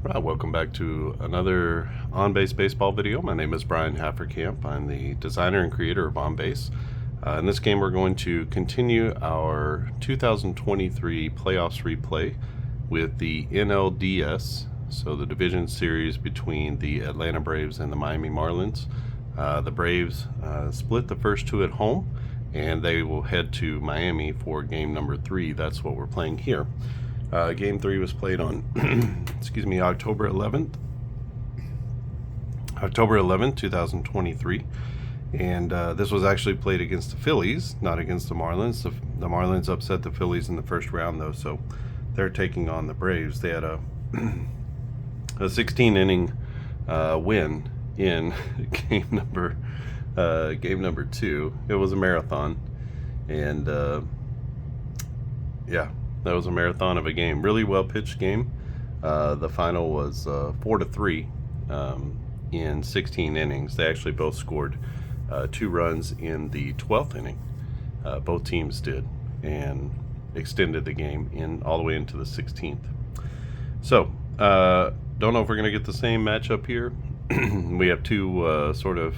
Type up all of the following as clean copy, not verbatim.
Right, welcome back to another on-base baseball video. My name is Brian Hafferkamp. I'm the designer and creator of On-Base. In this game, we're going to continue our 2023 playoffs replay with the NLDS, so the division series between the Atlanta Braves and the Miami Marlins. The Braves split the first two at home, and they will head to Miami for game number 3. That's what we're playing here. Game 3 was played on October 11th, 2023. And this was actually played against the Phillies, not against the Marlins. The Marlins upset the Phillies in the first round, though, so they're taking on the Braves. They had a 16-inning win in game number 2. It was a marathon, and yeah. That was a marathon of a game. Really well pitched game. The final was 4-3 in 16 innings. They actually both scored 2 runs in the 12th inning. Both teams did, and extended the game all the way into the 16th. So, don't know if we're going to get the same matchup here. We have two sort of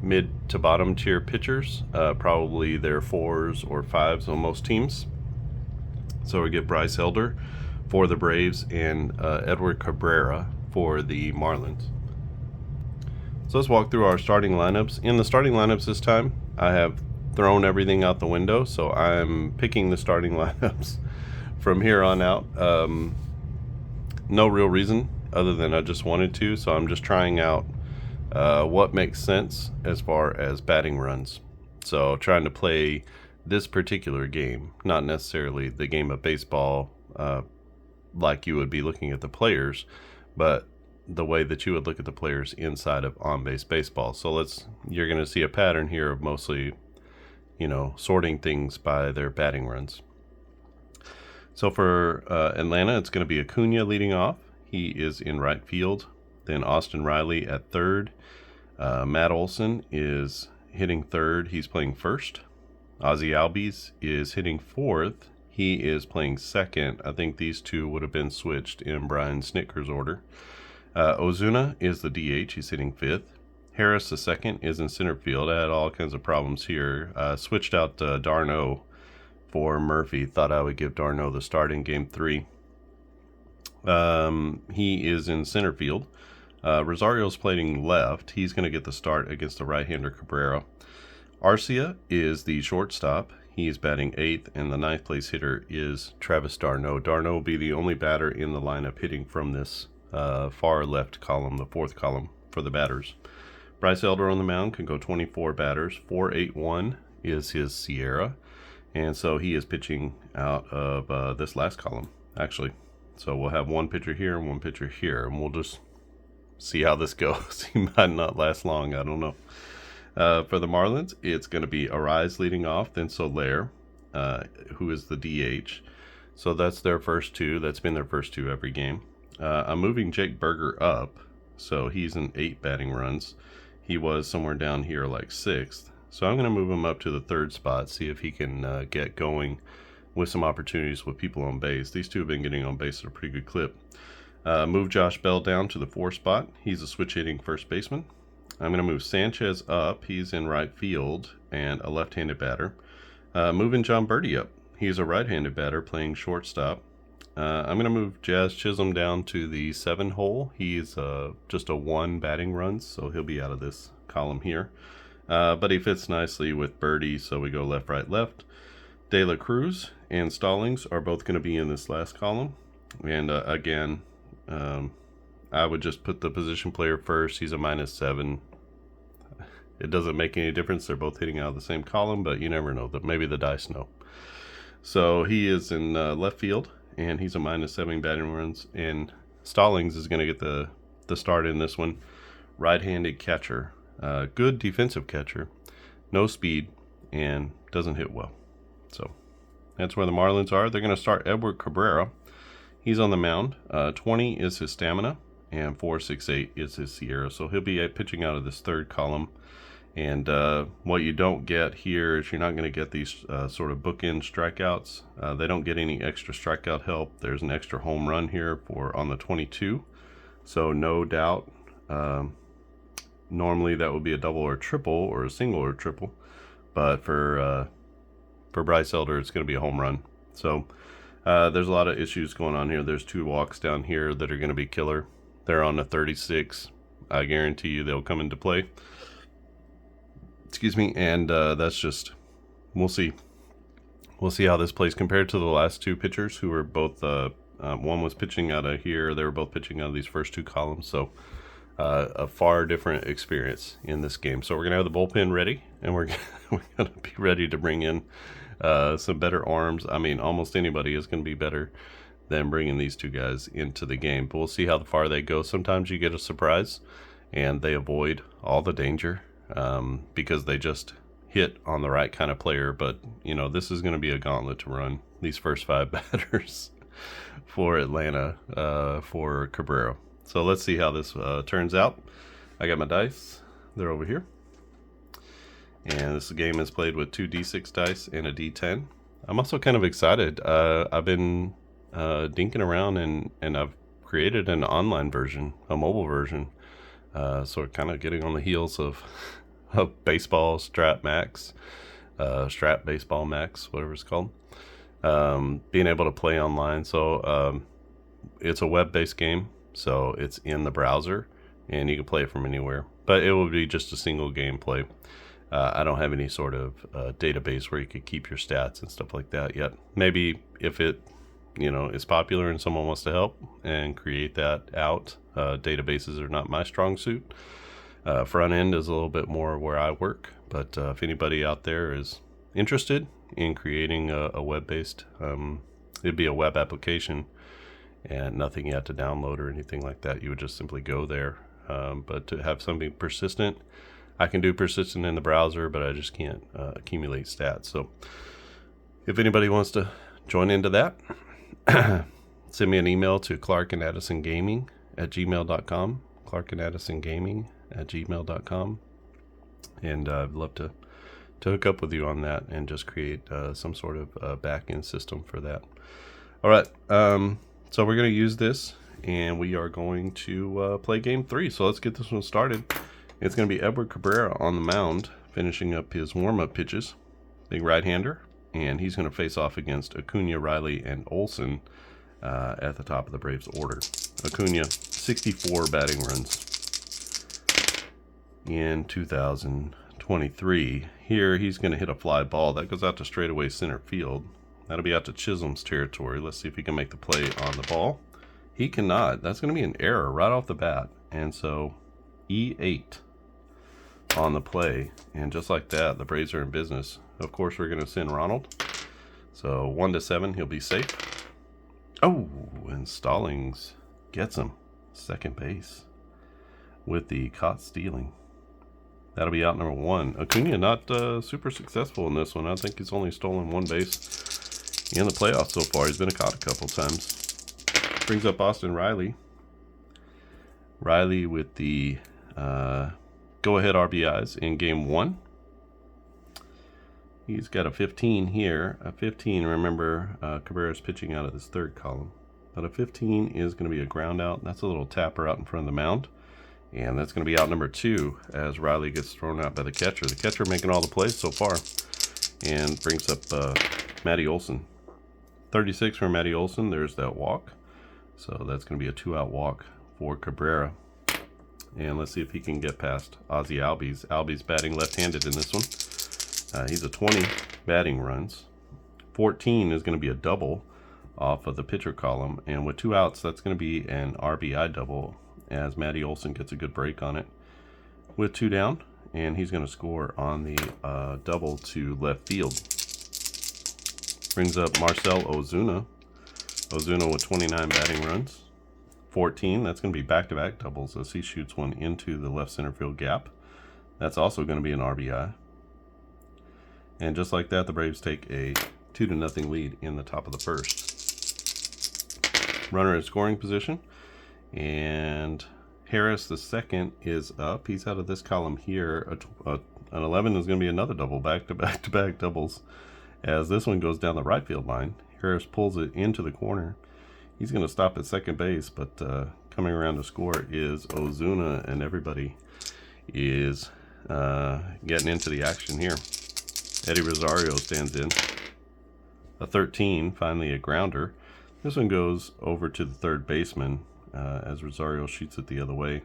mid to bottom tier pitchers. Probably they're 4s or 5s on most teams. So we get Bryce Elder for the Braves and Edward Cabrera for the Marlins. So let's walk through our starting lineups. In the starting lineups this time, I have thrown everything out the window, so I'm picking the starting lineups from here on out. No real reason other than I just wanted to, so I'm just trying out what makes sense as far as batting runs. So trying to play this particular game, not necessarily the game of baseball like you would be looking at the players, but the way that you would look at the players inside of on-base baseball. So you're going to see a pattern here of mostly, sorting things by their batting runs. So for Atlanta, it's going to be Acuna leading off. He is in right field. Then Austin Riley at third. Matt Olson is hitting third. He's playing first. Ozzie Albies is hitting fourth. He is playing second. I think these two would have been switched in Brian Snitker's order. Ozuna is the DH. He's hitting fifth. Harris, the second, is in center field. I had all kinds of problems here. Switched out Darno for Murphy. Thought I would give Darno the start in game 3. He is in center field. Rosario's playing left. He's going to get the start against the right-hander Cabrera. Arcia is the shortstop. He's batting 8th, and the 9th place hitter is Travis d'Arnaud. d'Arnaud will be the only batter in the lineup hitting from this far left column, the 4th column for the batters. Bryce Elder on the mound can go 24 batters. 4-8-1 is his Sierra, and so he is pitching out of this last column, actually. So we'll have one pitcher here and one pitcher here, and we'll just see how this goes. He might not last long, I don't know. For the Marlins, it's going to be Arise leading off, then Soler, who is the DH. So that's their first two. That's been their first two every game. I'm moving Jake Berger up, so he's in 8 batting runs. He was somewhere down here like 6th. So I'm going to move him up to the 3rd spot, see if he can get going with some opportunities with people on base. These two have been getting on base at a pretty good clip. Move Josh Bell down to the 4th spot. He's a switch hitting first baseman. I'm going to move Sanchez up. He's in right field and a left-handed batter. Moving John Birdie up. He's a right-handed batter playing shortstop. I'm going to move Jazz Chisholm down to the 7 hole. He's just a 1 batting runs, so he'll be out of this column here. But he fits nicely with Birdie, so we go left, right, left. De La Cruz and Stallings are both going to be in this last column. And again, I would just put the position player first. He's a -7. It doesn't make any difference. They're both hitting out of the same column, but you never know. Maybe the dice know. So he is in left field, and he's a -7 batting runs. And Stallings is going to get the start in this one. Right-handed catcher. Good defensive catcher. No speed, and doesn't hit well. So that's where the Marlins are. They're going to start Edward Cabrera. He's on the mound. 20 is his stamina, and 4.68 is his Sierra. So he'll be pitching out of this 3rd column. And what you don't get here is you're not going to get these sort of bookend strikeouts. They don't get any extra strikeout help. There's an extra home run here on the 22. So no doubt, normally that would be a double or a triple or a single or a triple. But for Bryce Elder, it's going to be a home run. So there's a lot of issues going on here. There's 2 walks down here that are going to be killer. They're on the 36. I guarantee you they'll come into play. Excuse me, and that's just, we'll see. We'll see how this plays compared to the last 2 pitchers who were both, one was pitching out of here. They were both pitching out of these first 2 columns. So a far different experience in this game. So we're going to have the bullpen ready, and we're going to be ready to bring in some better arms. I mean, almost anybody is going to be better than bringing these 2 guys into the game. But we'll see how far they go. Sometimes you get a surprise, and they avoid all the danger. Because they just hit on the right kind of player. But, you know, this is going to be a gauntlet to run these first 5 batters for Atlanta, for Cabrera. So let's see how this turns out. I got my dice. They're over here. And this game is played with 2 D6 dice and a D10. I'm also kind of excited. I've been dinking around and I've created an online version, a mobile version. So kind of getting on the heels of Baseball Strat Max, Strat Baseball Max, whatever it's called. Being able to play online. So it's a web-based game, so it's in the browser, and you can play it from anywhere. But it will be just a single game play. I don't have any sort of database where you could keep your stats and stuff like that yet. Maybe if it, you know, is popular and someone wants to help and create that out. Databases are not my strong suit. Front end is a little bit more where I work, but if anybody out there is interested in creating a web-based, it'd be a web application and nothing you have to download or anything like that. You would just simply go there. But to have something persistent, I can do persistent in the browser, but I just can't accumulate stats. So if anybody wants to join into that, send me an email to clarkandaddisongaming@gmail.com, clarkandaddisongaming@gmail.com, and I'd love to hook up with you on that and just create some sort of back-end system for that. All right, so we're going to use this, and we are going to play game 3. So let's get this one started. It's going to be Edward Cabrera on the mound, finishing up his warm-up pitches. Big right-hander, and he's going to face off against Acuna, Riley, and Olson at the top of the Braves order. Acuna, 64 batting runs in 2023. Here, he's going to hit a fly ball. That goes out to straightaway center field. That'll be out to Chisholm's territory. Let's see if he can make the play on the ball. He cannot. That's going to be an error right off the bat. And so, E8 on the play. And just like that, the Braves are in business. Of course, we're going to send Ronald. So, 1-7, he'll be safe. Oh, and Stallings gets him. Second base with the caught stealing. That'll be out number 1. Acuna not super successful in this one. I think he's only stolen 1 base in the playoffs so far. He's been caught a couple times. Brings up Austin Riley. Riley with the go-ahead RBIs in game 1. He's got a 15 here. A 15, remember, Cabrera's pitching out of this 3rd column. But a 15 is going to be a ground out. That's a little tapper out in front of the mound. And that's going to be out number 2 as Riley gets thrown out by the catcher. The catcher making all the plays so far. And brings up Matty Olson. 36 for Matty Olson. There's that walk. So that's going to be a 2-out walk for Cabrera. And let's see if he can get past Ozzie Albies. Albies batting left-handed in this one. He's a 20 batting runs. 14 is going to be a double off of the pitcher column. And with 2 outs, that's going to be an RBI double as Matty Olson gets a good break on it. With 2 down, and he's going to score on the double to left field. Brings up Marcell Ozuna. Ozuna with 29 batting runs. 14, that's going to be back-to-back doubles as he shoots one into the left center field gap. That's also going to be an RBI. And just like that, the Braves take a 2-0 lead in the top of the 1st. Runner in scoring position. And Harris the second is up. He's out of this column here. An 11 is going to be another double, back-to-back doubles, as this one goes down the right field line. Harris pulls it into the corner. He's going to stop at second base, but coming around to score is Ozuna, and everybody is getting into the action here. Eddie Rosario stands in. A 13, finally a grounder. This one goes over to the third baseman as Rosario shoots it the other way.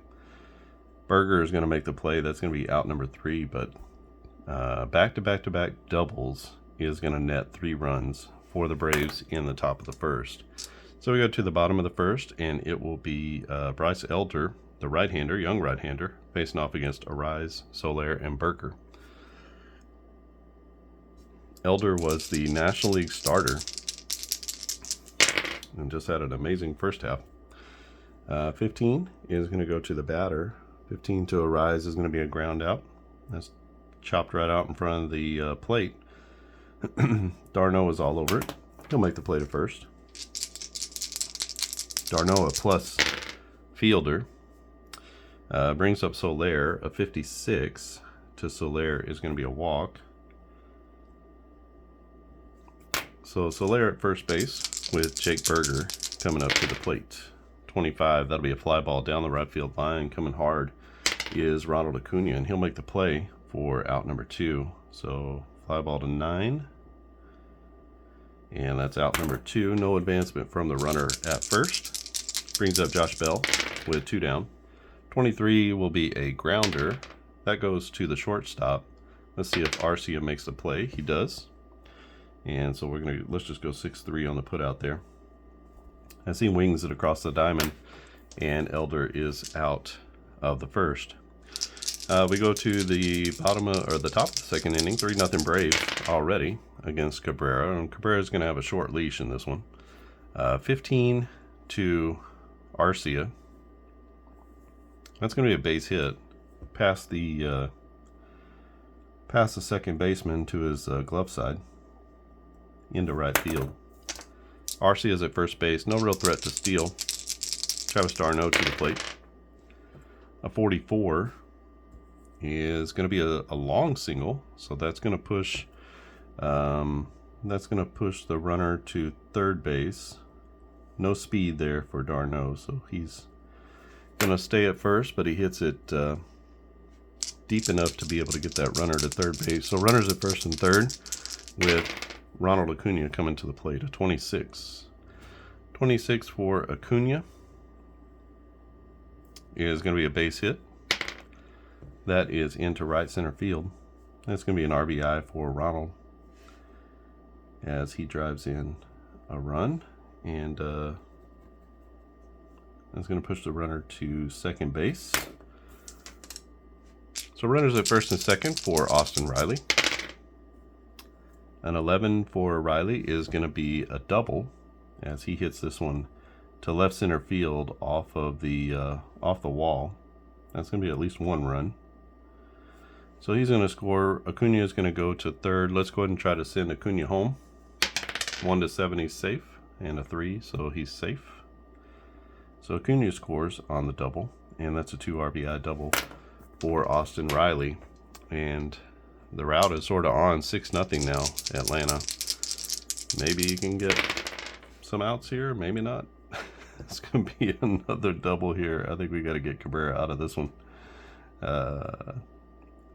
Berger is going to make the play. That's going to be out number 3, but back-to-back doubles is going to net 3 runs for the Braves in the top of the first. So we go to the bottom of the first, and it will be Bryce Elder, the right-hander, young right-hander, facing off against Arise, Soler, and Berger. Elder was the National League starter and just had an amazing first half. 15 is going to go to the batter. 15 to Arise is going to be a ground out. That's chopped right out in front of the plate. Darno is all over it. He'll make the play to first. Darno, a plus fielder, brings up Soler. A 56 to Soler is going to be a walk. So Soler at first base with Jake Berger coming up to the plate. 25, that'll be a fly ball down the right field line. Coming hard is Ronald Acuna, and he'll make the play for out number 2. So fly ball to 9. And that's out number 2. No advancement from the runner at first. Brings up Josh Bell with 2 down. 23 will be a grounder. That goes to the shortstop. Let's see if Arcia makes the play. He does. And so let's just go 6-3 on the put out there. As he wings it across the diamond, and Elder is out of the first. We go to the the top of the second inning. 3-0 Braves already against Cabrera, and Cabrera is going to have a short leash in this one. 15 to Arcia. That's going to be a base hit past the second baseman to his glove side into right field. Arcia is at first base. No real threat to steal. Travis d'Arnaud to the plate. A 44 is going to be a long single, so that's going to push the runner to third base. No speed there for d'Arnaud, so he's going to stay at first, but he hits it deep enough to be able to get that runner to third base. So runners at first and third with Ronald Acuna coming to the plate. A 26. 26 for Acuna is going to be a base hit. That is into right center field. That's going to be an RBI for Ronald as he drives in a run, and that's going to push the runner to second base. So runners at first and second for Austin Riley. An 11 for Riley is going to be a double as he hits this one to left center field off the wall. That's going to be at least 1 run. So he's going to score. Acuna is going to go to third. Let's go ahead and try to send Acuna home. 1-7, he's safe, and a 3, so he's safe. So Acuna scores on the double, and that's a 2 RBI double for Austin Riley. And the route is sort of on 6-0 now, Atlanta. Maybe you can get some outs here, maybe not. It's going to be another double here. I think we got to get Cabrera out of this one.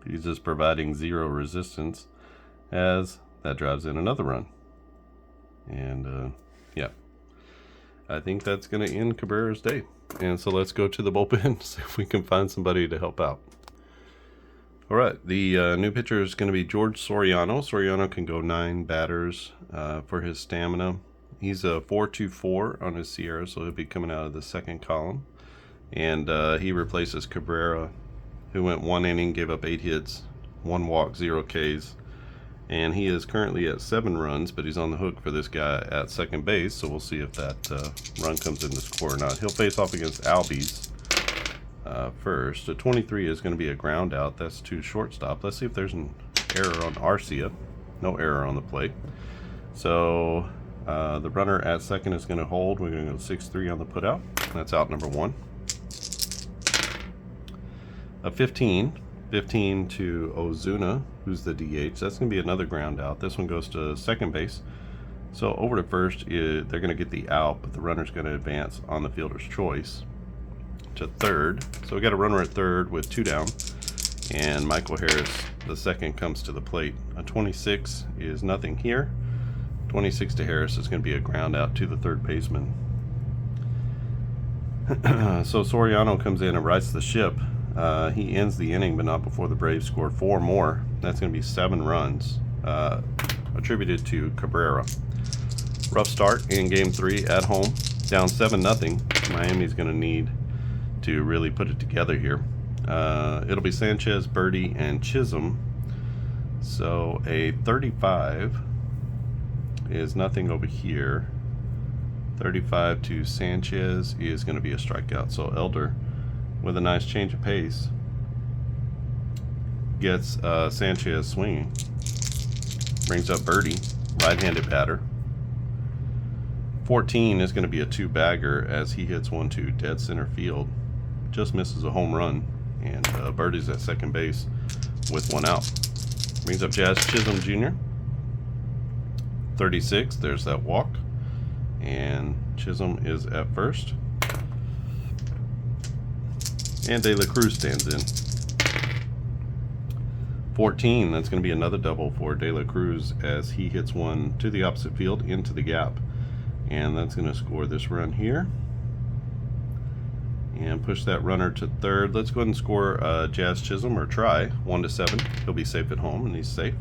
He's just providing 0 resistance as that drives in another run. And yeah, I think that's going to end Cabrera's day. And so let's go to the bullpen, see if we can find somebody to help out. All right, the new pitcher is going to be George Soriano. Soriano can go 9 batters for his stamina. He's a 4.24 on his Sierra, so he'll be coming out of the second column. And he replaces Cabrera, who went 1 inning, gave up 8 hits, 1 walk, 0 Ks. And he is currently at 7 runs, but he's on the hook for this guy at second base, so we'll see if that run comes in to score or not. He'll face off against Albies. First, a 23 is going to be a ground out. That's to shortstop. Let's see if there's an error on Arcia. No error on the plate. So the runner at second is going to hold. We're going to go 6-3 on the put out. That's out number 1. A 15 to Ozuna, who's the DH. That's going to be another ground out. This one goes to second base. So over to first, they're going to get the out, but the runner's going to advance on the fielder's choice to third. So we got a runner at third with 2 down, and Michael Harris, the second, comes to the plate. A 26 is nothing here. 26 to Harris is going to be a ground out to the third baseman. So Soriano comes in and rights the ship. He ends the inning, but not before the Braves score 4 more. That's going to be 7 runs attributed to Cabrera. Rough start in Game 3 at home, down 7-0. Miami's going to need to really put it together here. It'll be Sanchez, Birdie, and Chisholm. So a 35 is nothing over here. 35 to Sanchez is going to be a strikeout. So Elder, with a nice change of pace, gets Sanchez swinging. Brings up Birdie, right-handed batter. 14 is going to be a 2-bagger as he hits one to dead center field. Just misses a home run, and Birdie's at second base with 1 out. Brings up Jazz Chisholm Jr. 36, there's that walk, and Chisholm is at first. And De La Cruz stands in. 14, that's going to be another double for De La Cruz as he hits one to the opposite field into the gap. And that's going to score this run here. And push that runner to third. Let's go ahead and score Jazz Chisholm, or try, 1-7. He'll be safe at home, and he's safe.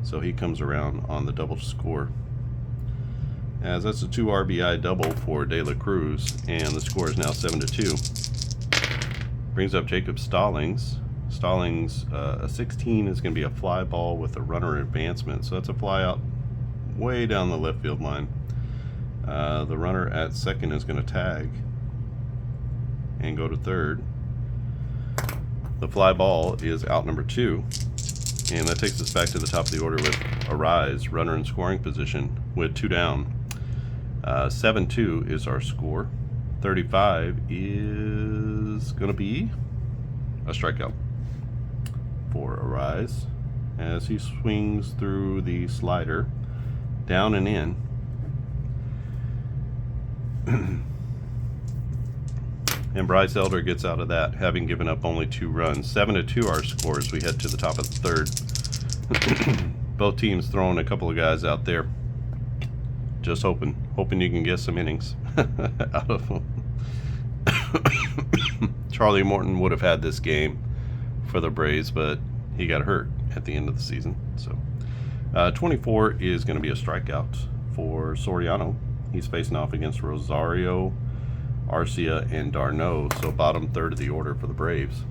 So he comes around on the double to score. As that's a 2 RBI double for De La Cruz, and the score is now 7-2. Brings up Jacob Stallings. Stallings, a 16 is going to be a fly ball with a runner advancement. So that's a fly out way down the left field line. The runner at second is going to tag and go to third. The fly ball is out number 2, and that takes us back to the top of the order with Arise, runner in scoring position with 2 down. 7-2 is our score. 35 is going to be a strikeout for Arise as he swings through the slider, down and in. And Bryce Elder gets out of that, having given up only 2 runs. 7-2 our scores. We head to the top of the third. Both teams throwing a couple of guys out there. Just hoping you can get some innings out of them. Charlie Morton would have had this game for the Braves, but he got hurt at the end of the season. So 24 is going to be a strikeout for Soriano. He's facing off against Rosario, Arcia, and d'Arnaud, so bottom third of the order for the Braves.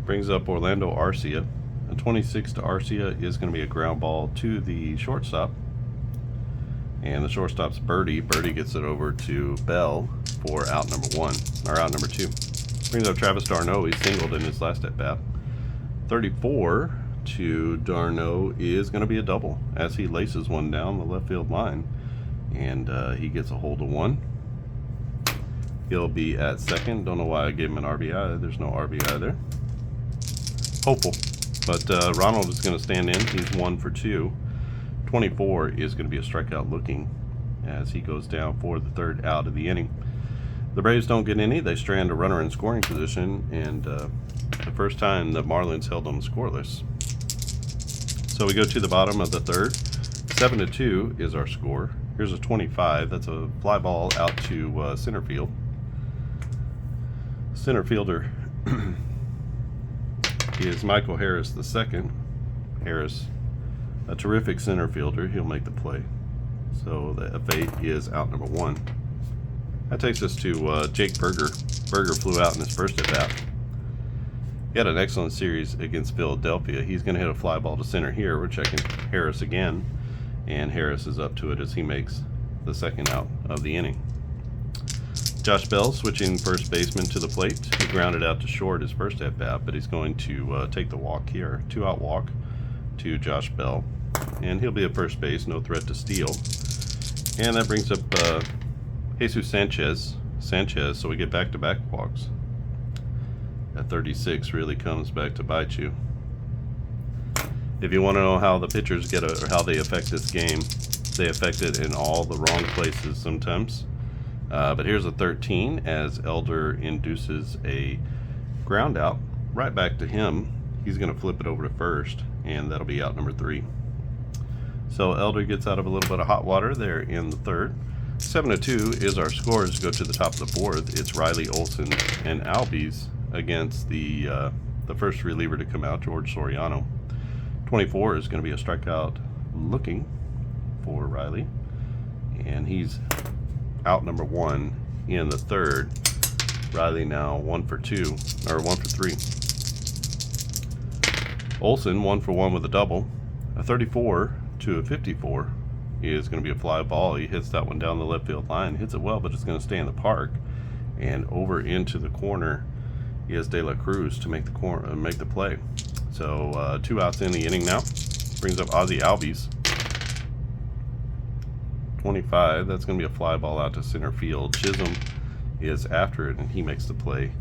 Brings up Orlando Arcia. A 26 to Arcia is going to be a ground ball to the shortstop. And the shortstop's Birdie. Birdie gets it over to Bell for out number 2. Brings up Travis d'Arnaud. He singled in his last at bat. 34 to d'Arnaud is going to be a double as he laces one down the left field line. And he gets a hold of one. He'll be at second. Don't know why I gave him an RBI. There's no RBI there. Hopeful. But Ronald is going to stand in. He's 1 for 2. 24 is going to be a strikeout looking as he goes down for the third out of the inning. The Braves don't get any. They strand a runner in scoring position, and the first time the Marlins held them scoreless. So we go to the bottom of the third. 7-2 is our score. Here's a 25. That's a fly ball out to center field. Center fielder is Michael Harris the second. Harris, a terrific center fielder. He'll make the play. So the F8 is out number 1. That takes us to Jake Berger. Berger flew out in his first at bat. He had an excellent series against Philadelphia. He's going to hit a fly ball to center here. We're checking Harris again, and Harris is up to it as he makes the second out of the inning. Josh Bell switching first baseman to the plate. He grounded out to short his first at bat, but he's going to take the walk here. 2-out walk to Josh Bell, and he'll be at first base. No threat to steal. And that brings up Jesus Sanchez. So we get back-to-back walks. That 36 really comes back to bite you. If you want to know how the pitchers get or how they affect this game, they affect it in all the wrong places sometimes. But here's a 13 as Elder induces a ground out right back to him. He's going to flip it over to first, and that'll be out number 3. So Elder gets out of a little bit of hot water there in the third. 7-2 is our scores. Go to the top of the fourth. It's Riley, Olson, and Albies against the first reliever to come out, George Soriano. 24 is going to be a strikeout looking for Riley, and he's out number 1 in the third. Riley now 1 for 2, or 1 for 3. Olson 1 for 1 with a double. A 34 to a 54 is going to be a fly ball. He hits that one down the left field line, hits it well, but it's going to stay in the park. And over into the corner is De La Cruz to make the play. So 2 outs in the inning now. Brings up Ozzie Albies. 25, that's going to be a fly ball out to center field. Chisholm is after it, and he makes the play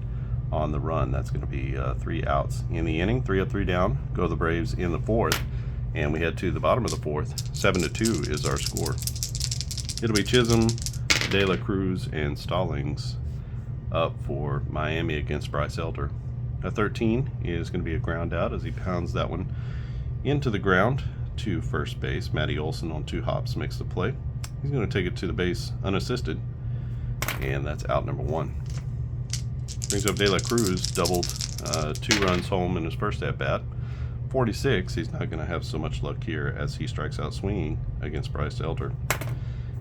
on the run. That's going to be 3 outs in the inning. 3 up, 3 down. Go the Braves in the fourth. And we head to the bottom of the fourth. 7-2 is our score. It'll be Chisholm, De La Cruz, and Stallings up for Miami against Bryce Elder. A 13 is going to be a ground out as he pounds that one into the ground to first base. Matty Olson on 2 hops makes the play. He's going to take it to the base unassisted, and that's out number 1. Brings up De La Cruz, doubled 2 runs home in his first at-bat. 46, he's not going to have so much luck here as he strikes out swinging against Bryce Elder,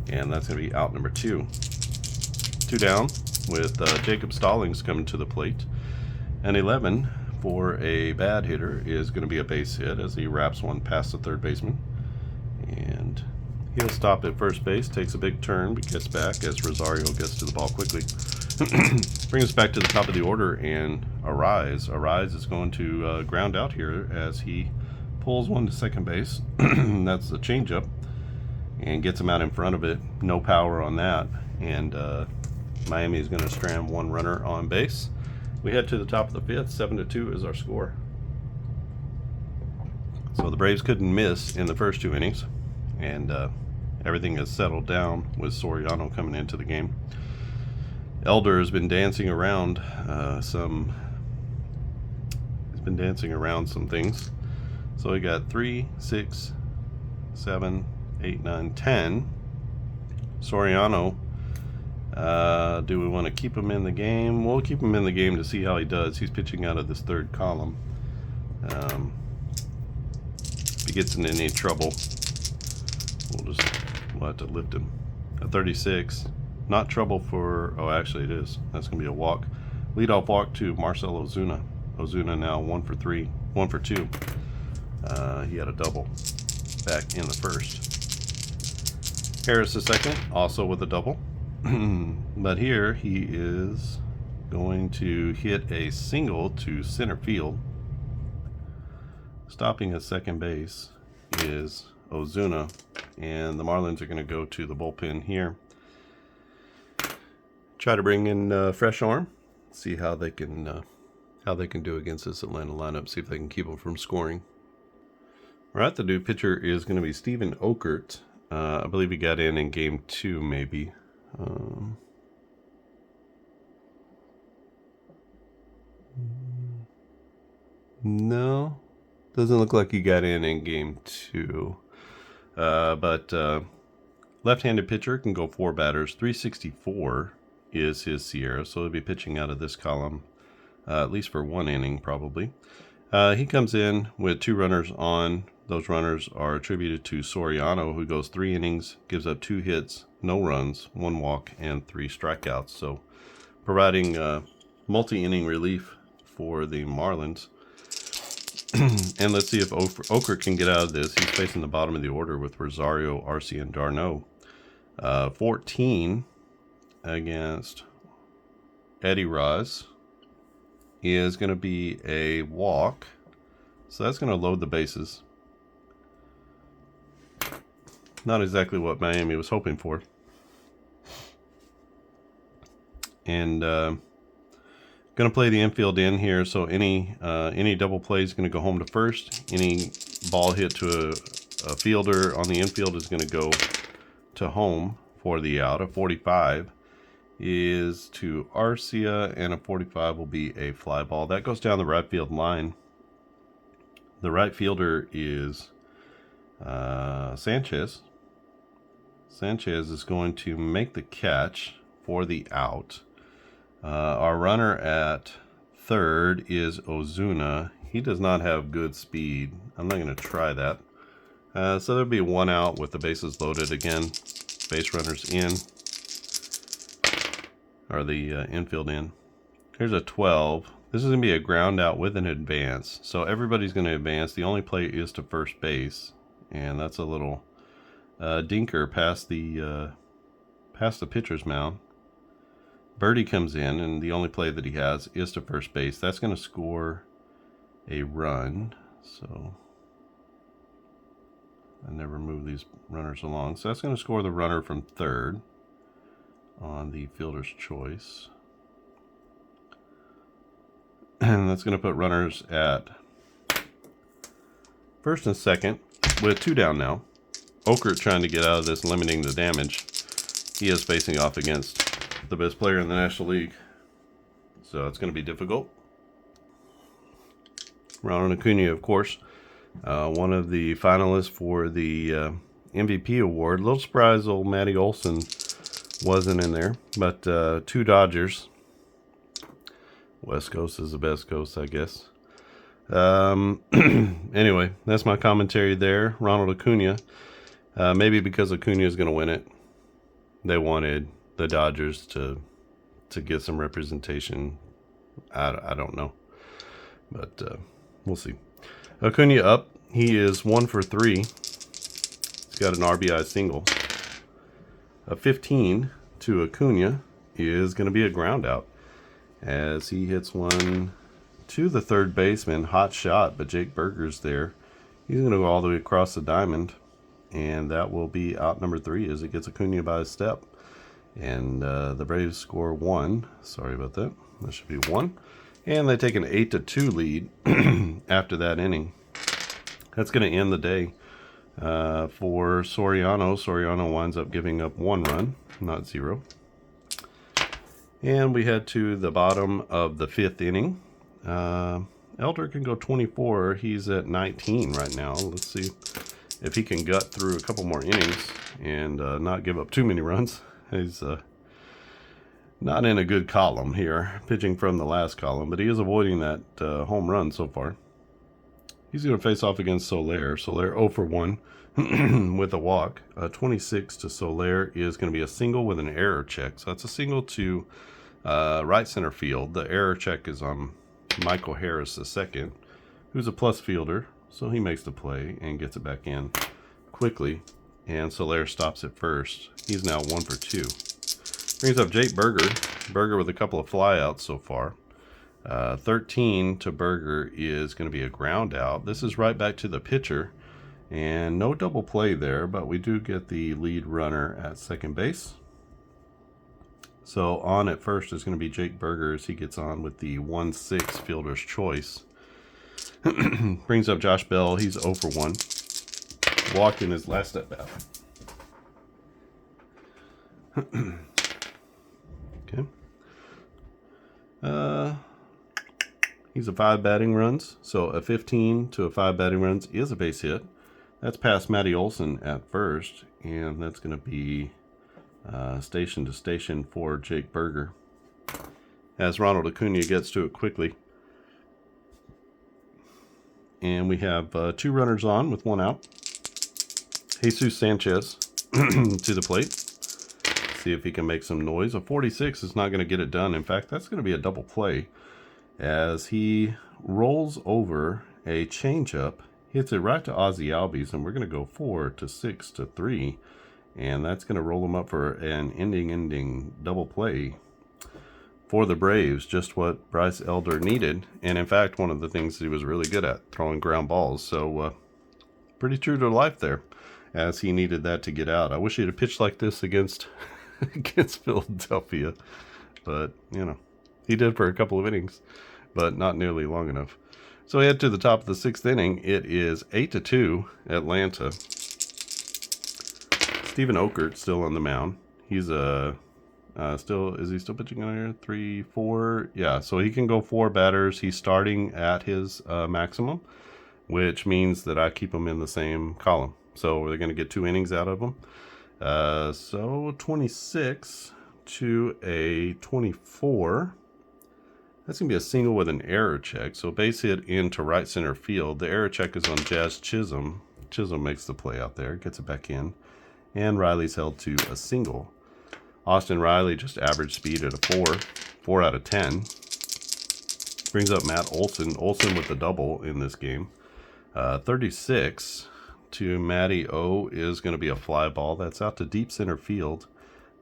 and that's going to be out number 2. 2 down with Jacob Stallings coming to the plate. An 11 for a bad hitter is going to be a base hit as he wraps one past the third baseman, and he'll stop at first base, takes a big turn, but gets back as Rosario gets to the ball quickly. Brings us back to the top of the order, and Arise is going to ground out here as he pulls one to second base. That's the changeup, and gets him out in front of it. No power on that, and Miami is going to strand 1 runner on base. We head to the top of the fifth. 7-2 is our score. So the Braves couldn't miss in the first 2 innings, and everything has settled down with Soriano coming into the game. Elder has been dancing around some things. So we got 3, 6, 7, 8, 9, 10. Soriano, do we want to keep him in the game? We'll keep him in the game to see how he does. He's pitching out of this third column. If he gets in any trouble, we'll have to lift him. A 36. Not trouble for, oh, actually it is. That's going to be a walk. Leadoff walk to Marcel Ozuna. Ozuna now 1 for 3, 1 for 2. He had a double back in the first. Harris the second, also with a double. But here he is going to hit a single to center field. Stopping at second base is Ozuna, and the Marlins are going to go to the bullpen here. Try to bring in fresh arm, see how they can do against this Atlanta lineup. See if they can keep them from scoring. All right, the new pitcher is going to be Steven Okert. I believe he got in game 2, maybe. No, doesn't look like he got in game 2. But left-handed pitcher can go 4 batters. 364 is his Sierra, so he'll be pitching out of this column at least for 1 inning probably. He comes in with 2 runners on. Those runners are attributed to Soriano, who goes 3 innings, gives up 2 hits, no runs, 1 walk, and 3 strikeouts. So providing multi-inning relief for the Marlins. And let's see if Okert can get out of this. He's facing the bottom of the order with Rosario, Arce, and d'Arnaud. 14 against Eddie Raz is going to be a walk. So that's going to load the bases. Not exactly what Miami was hoping for. And going Going to play the infield in here, so any double play is going to go home to first. Any ball hit to a fielder on the infield is going to go to home for the out. A 45 is to Arcia, and a 45 will be a fly ball. That goes down the right field line. The right fielder is Sanchez. Sanchez is going to make the catch for the out. Our runner at third is Ozuna. He does not have good speed. I'm not going to try that. So there'll be one out with the bases loaded again. Base runners in. Or the infield in. Here's a 12. This is going to be a ground out with an advance. So everybody's going to advance. The only play is to first base. And that's a little dinker past the pitcher's mound. Birdie comes in, and the only play that he has is to first base. That's going to score a run. So I never move these runners along. So that's going to score the runner from third on the fielder's choice. And that's going to put runners at first and second with 2 down now. Okert trying to get out of this, limiting the damage. He is facing off against the best player in the National League, so it's going to be difficult. Ronald Acuna, of course, one of the finalists for the MVP award. A little surprised old Matty Olson wasn't in there, but 2 Dodgers. West Coast is the best coast, I guess. Anyway, that's my commentary there. Ronald Acuna, maybe because Acuna is going to win it, they wanted the Dodgers to get some representation. I don't know, but we'll see. Acuna up. He is 1 for 3. He's got an RBI single. A 15 to Acuna is going to be a ground out as he hits one to the third baseman. Hot shot, but Jake Berger's there. He's going to go all the way across the diamond, and that will be out number 3 as it gets Acuna by a step. And the Braves score 1. Sorry about that. That should be 1. And they take an 8-2 lead after that inning. That's going to end the day for Soriano. Soriano winds up giving up 1 run, not 0. And we head to the bottom of the 5th inning. Elder can go 24. He's at 19 right now. Let's see if he can gut through a couple more innings and not give up too many runs. He's not in a good column here, pitching from the last column, but he is avoiding that home run so far. He's going to face off against Soler. Soler 0 for 1 with a walk. 26 to Soler is going to be a single with an error check. So that's a single to right center field. The error check is on Michael Harris II, who's a plus fielder. So he makes the play and gets it back in quickly. And Soler stops at first. He's now 1 for 2. Brings up Jake Berger. Berger with a couple of flyouts so far. 13 to Berger is going to be a ground out. This is right back to the pitcher. And no double play there, but we do get the lead runner at second base. So on at first is going to be Jake Berger as he gets on with the 1-6 fielder's choice. Brings up Josh Bell. He's 0 for 1. Walked in his last at bat. Okay. He's a 5 batting runs. So a 15 to a 5 batting runs is a base hit. That's past Matty Olson at first. And that's going to be station to station for Jake Berger. As Ronald Acuna gets to it quickly. And we have 2 runners on with 1 out. Jesus Sanchez to the plate. See if he can make some noise. A 46 is not going to get it done. In fact, that's going to be a double play as he rolls over a changeup, hits it right to Ozzie Albies, and we're going to go 4 to 6 to 3. And that's going to roll him up for an ending double play for the Braves. Just what Bryce Elder needed. And in fact, one of the things he was really good at, throwing ground balls. So pretty true to life there, as he needed that to get out. I wish he had pitched like this against against Philadelphia, but you know, He did for a couple of innings, but not nearly long enough. So we head to the top of the 6th inning. It is 8-2 Atlanta. Stephen Okert still on the mound. He's is he still pitching on here? 3, 4. Yeah, so he can go 4 batters. He's starting at his maximum, which means that I keep him in the same column. So we're going to get 2 innings out of him. So 26 to a 24. That's going to be a single with an error check. So base hit into right center field. The error check is on Jazz Chisholm. Chisholm makes the play out there, gets it back in. And Riley's held to a single. Austin Riley just average speed at a 4 out of 10. Brings up Matt Olson. Olson with the double in this game. 36 to Matty O is going to be a fly ball. That's out to deep center field.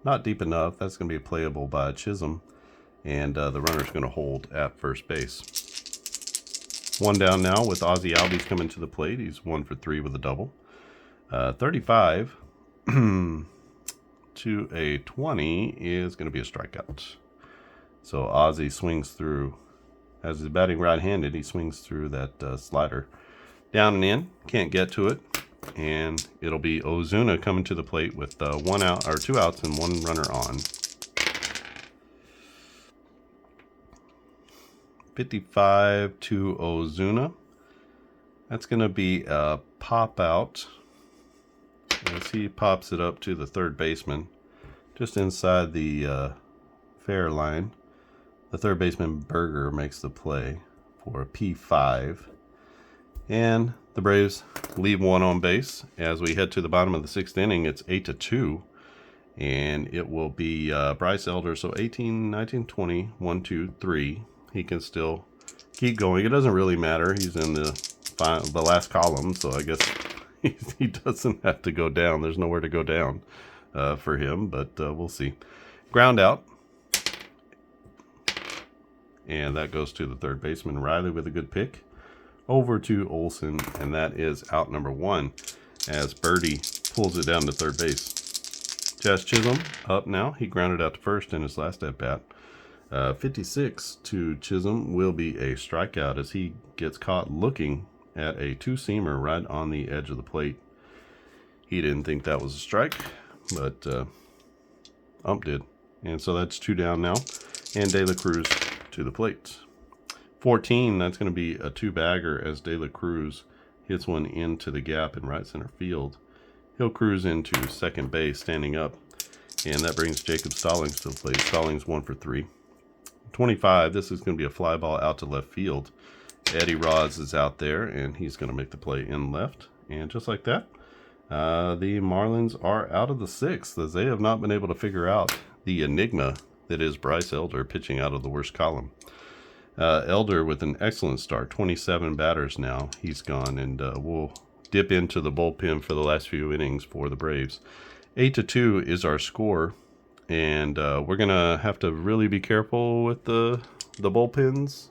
Not deep enough. That's going to be playable by Chisholm. And the runner's going to hold at first base. 1 down now with Ozzie Albies coming to the plate. He's 1 for 3 with a double. 35 to a 20 is going to be a strikeout. So Ozzie swings through. As he's batting right-handed, he swings through that slider. Down and in. Can't get to it. And it'll be Ozuna coming to the plate with 1 out, or 2 outs and 1 runner on. 55 to Ozuna. That's going to be a pop out as he pops it up to the third baseman, just inside the fair line. The third baseman Berger makes the play for a P5, and the Braves leave 1 on base. As we head to the bottom of the 6th inning, it's 8-2, and it will be Bryce Elder. So 18, 19, 20, 1, 2, 3. He can still keep going. It doesn't really matter. He's in the last column, so I guess he doesn't have to go down. There's nowhere to go down for him, but we'll see. Ground out. And that goes to the third baseman, Riley, with a good pick. Over to Olson, and that is out number 1 as Birdie pulls it down to third base. Jazz Chisholm up now. He grounded out to first in his last at-bat. 56 to Chisholm will be a strikeout as he gets caught looking at a 2-seamer right on the edge of the plate. He didn't think that was a strike, but Ump did. And so that's 2 down now. And De La Cruz to the plate. 14, that's going to be a 2-bagger as De La Cruz hits one into the gap in right center field. He'll cruise into second base standing up. And that brings Jacob Stallings to the plate. Stallings 1 for 3. 25, this is going to be a fly ball out to left field. Eddie Rods is out there, and he's going to make the play in left. And just like that, the Marlins are out of the 6th, as they have not been able to figure out the enigma that is Bryce Elder pitching out of the worst column. Elder with an excellent start, 27 batters now. He's gone, and we'll dip into the bullpen for the last few innings for the Braves. 8-2 is our score. And we're going to have to really be careful with the bullpens.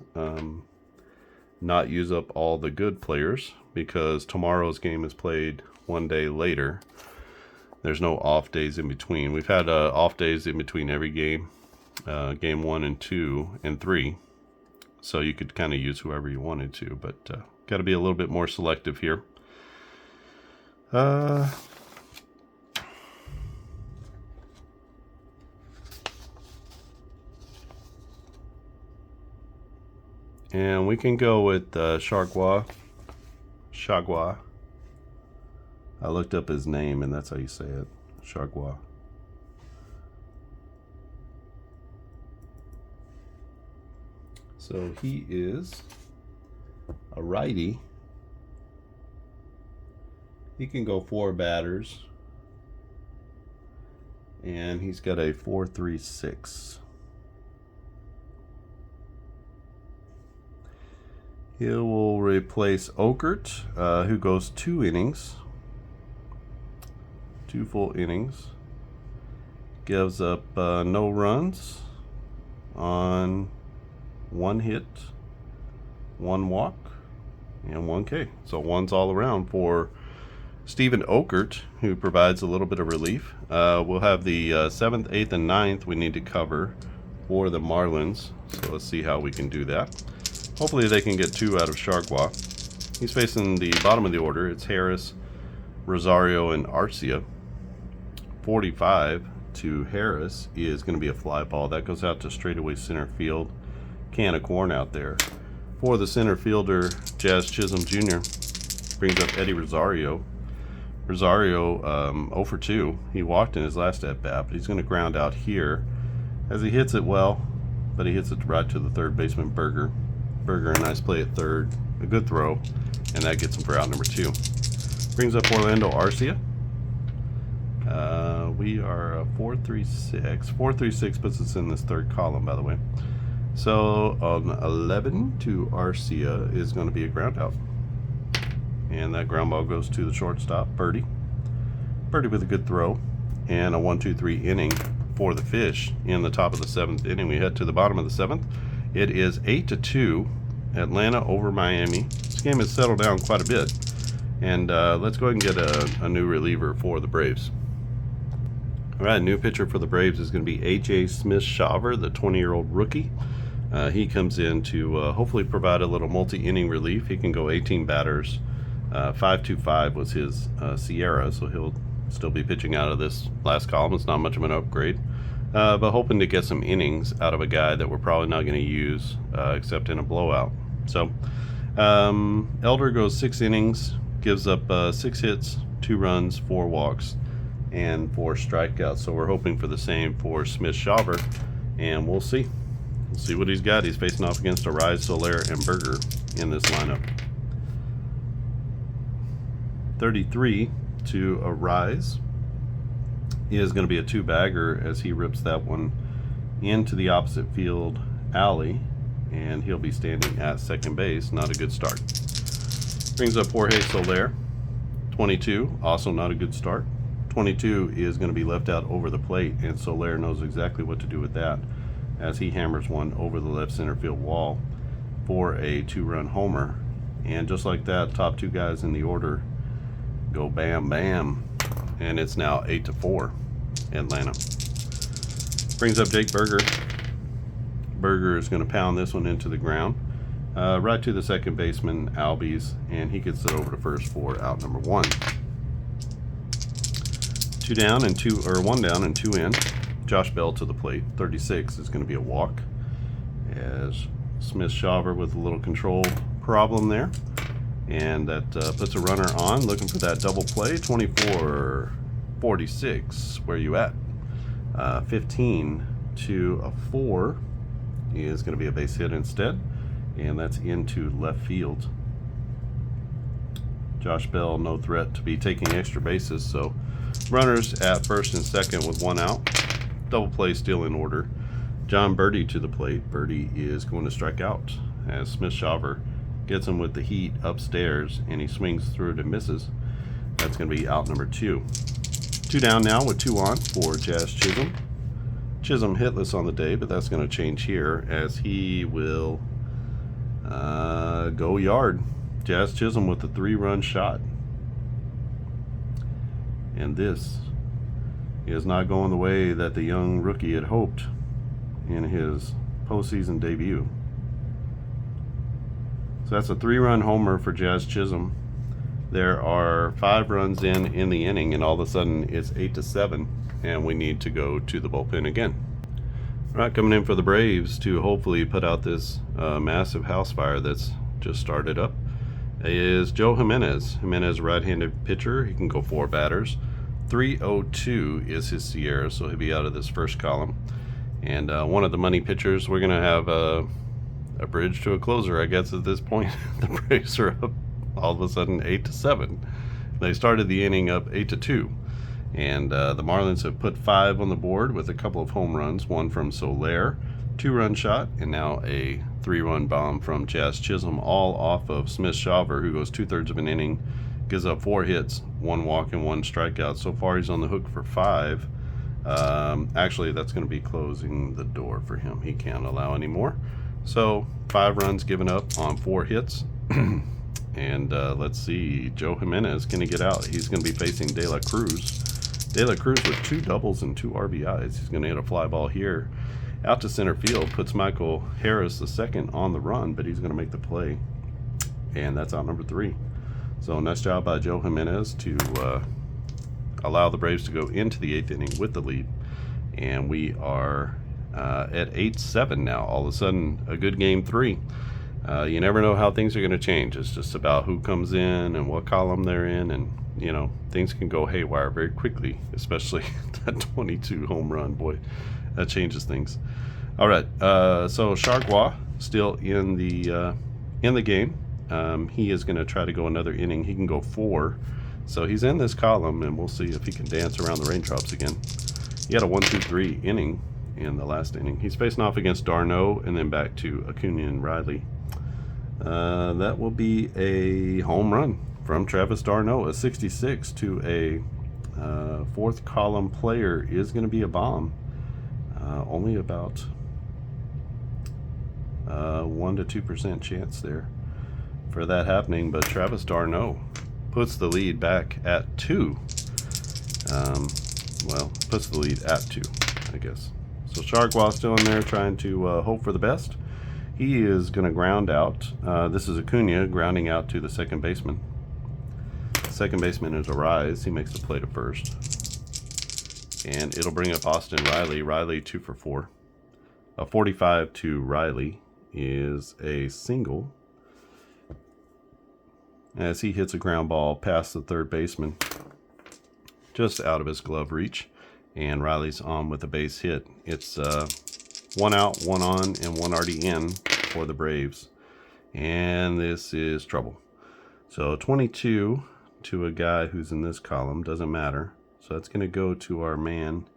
Not use up all the good players, because tomorrow's game is played 1 day later. There's no off days in between. We've had off days in between every game. Game 1 and 2 and 3. So you could kind of use whoever you wanted to. But got to be a little bit more selective here. And we can go with Chargois. I looked up his name, and that's how you say it. Chargois. So he is a righty. He can go 4 batters. And he's got a 4.36. He will replace Okert, who goes 2 innings. 2 full innings. Gives up no runs on 1 hit, 1 walk, and 1 K. So 1's all around for Stephen Okert, who provides a little bit of relief. We'll have the 7th, 8th, and 9th we need to cover for the Marlins. So let's see how we can do that. Hopefully they can get 2 out of Chargois. He's facing the bottom of the order. It's Harris, Rosario, and Arcia. 45 to Harris is going to be a fly ball. That goes out to straightaway center field. Can of corn out there. For the center fielder, Jazz Chisholm Jr. brings up Eddie Rosario. Rosario 0 for 2. He walked in his last at bat, but he's going to ground out here as he hits it well, but he hits it right to the third baseman, Berger. Berger, a nice play at third, a good throw, and that gets him for out number 2. Brings up Orlando Arcia. We are 436. 436 puts us in this third column, by the way. So on 11 to Arcia is going to be a ground out. And that ground ball goes to the shortstop, Birdie. Birdie with a good throw. And a 1-2-3 inning for the Fish in the top of the 7th inning. We head to the bottom of the 7th. It is 8-2, Atlanta over Miami. This game has settled down quite a bit. And let's go ahead and get a new reliever for the Braves. All right, new pitcher for the Braves is going to be A.J. Smith-Shawver, the 20-year-old rookie. He comes in to hopefully provide a little multi-inning relief. He can go 18 batters. 5.25 was his Sierra, so he'll still be pitching out of this last column. It's not much of an upgrade, but hoping to get some innings out of a guy that we're probably not going to use except in a blowout. So Elder goes 6 innings, gives up 6 hits, 2 runs, 4 walks, and 4 strikeouts. So we're hoping for the same for Smith-Shawver, and we'll see. We'll see what he's got. He's facing off against Arise, Soler, and Berger in this lineup. 33 to Arise is going to be a 2-bagger as he rips that one into the opposite field alley, and he'll be standing at second base. Not a good start. Brings up Jorge Soler. 22, also not a good start. 22 is going to be left out over the plate, and Soler knows exactly what to do with that as he hammers one over the left center field wall for a 2-run homer. And just like that, top 2 guys in the order go bam bam, and it's now 8-4 Atlanta. Brings up Jake Berger. Berger is going to pound this one into the ground, right to the second baseman Albies, and he gets it over to first for out number 1. 1 down and 2 in. Josh Bell to the plate. 36 is going to be a walk as Smith-Shawver with a little control problem there. And that puts a runner on, looking for that double play. 24-46, where you at? 15 to a 4 is going to be a base hit instead, and that's into left field. Josh Bell, no threat to be taking extra bases, so runners at first and second with 1 out. Double play still in order. John Birdie to the plate. Birdie is going to strike out as Smith-Shawver gets him with the heat upstairs, and he swings through it and misses. That's going to be out number 2. 2 down now with 2 on for Jazz Chisholm. Chisholm hitless on the day, but that's going to change here as he will go yard. Jazz Chisholm with a 3-run shot. And this is not going the way that the young rookie had hoped in his postseason debut. So that's a 3-run homer for Jazz Chisholm. There are 5 runs in the inning, and all of a sudden it's 8-7, and we need to go to the bullpen again. All right, coming in for the Braves to hopefully put out this massive house fire that's just started up is Joe Jimenez. Jimenez, right-handed pitcher. He can go 4 batters. 302 is his Sierra, so he'll be out of this first column. And one of the money pitchers, we're going to have a bridge to a closer, I guess, at this point. The Braves are up all of a sudden 8-7. They started the inning up 8-2. And the Marlins have put 5 on the board with a couple of home runs, one from Soler, 2-run shot, and now a 3-run bomb from Jazz Chisholm, all off of Smith-Shawver, who goes 2/3 of an inning, gives up 4 hits, 1 walk, and 1 strikeout. So far, he's on the hook for 5. Actually, that's going to be closing the door for him. He can't allow any more. So 5 runs given up on 4 hits. And let's see, Joe Jimenez, can he get out? He's going to be facing De La Cruz. De La Cruz with 2 doubles and 2 RBIs. He's going to hit a fly ball here out to center field, puts Michael Harris the second on the run, but he's going to make the play, and that's out number 3. So nice job by Joe Jimenez to allow the Braves to go into the 8th inning with the lead, and we are at 8-7 now. All of a sudden, a good game 3. You never know how things are going to change. It's just about who comes in and what column they're in, and you know, things can go haywire very quickly, especially that 22 home run. Boy, that changes things. All right, so Chargois still in the game. He is going to try to go another inning. He can go 4, so he's in this column, and we'll see if he can dance around the raindrops again. He had a 1-2-3 inning in the last inning. He's facing off against Darno and then back to Acuna and Riley. That will be a home run from Travis d'Arnaud. A 66 to a 4th column player is going to be a bomb. Only about 1 to 2% chance there for that happening, but Travis d'Arnaud puts the lead back at 2. Well, puts the lead at 2, I guess. So Chargois still in there trying to hope for the best. He is going to ground out. This is Acuna grounding out to the second baseman. Second baseman is Arise. He makes the play to first. And it'll bring up Austin Riley. Riley 2 for 4. A 45 to Riley is a single, as he hits a ground ball past the third baseman, just out of his glove reach. And Riley's on with a base hit. It's 1 out, 1 on, and 1 already in for the Braves. And this is trouble. So 22 to a guy who's in this column, doesn't matter. So that's going to go to our man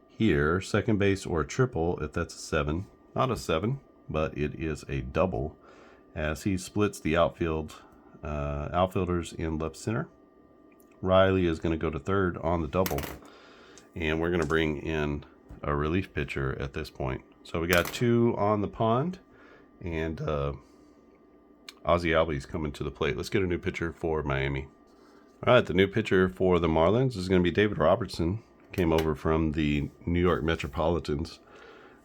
here. Second base or a triple if that's a 7. Not a 7, but it is a double, as he splits the outfielders in left center. Riley is going to go to third on the double, and we're going to bring in a relief pitcher at this point. So we got 2 on the pond, and Ozzie Albies coming to the plate. Let's get a new pitcher for Miami. All right, the new pitcher for the Marlins is going to be David Robertson. Came over from the New York Metropolitans.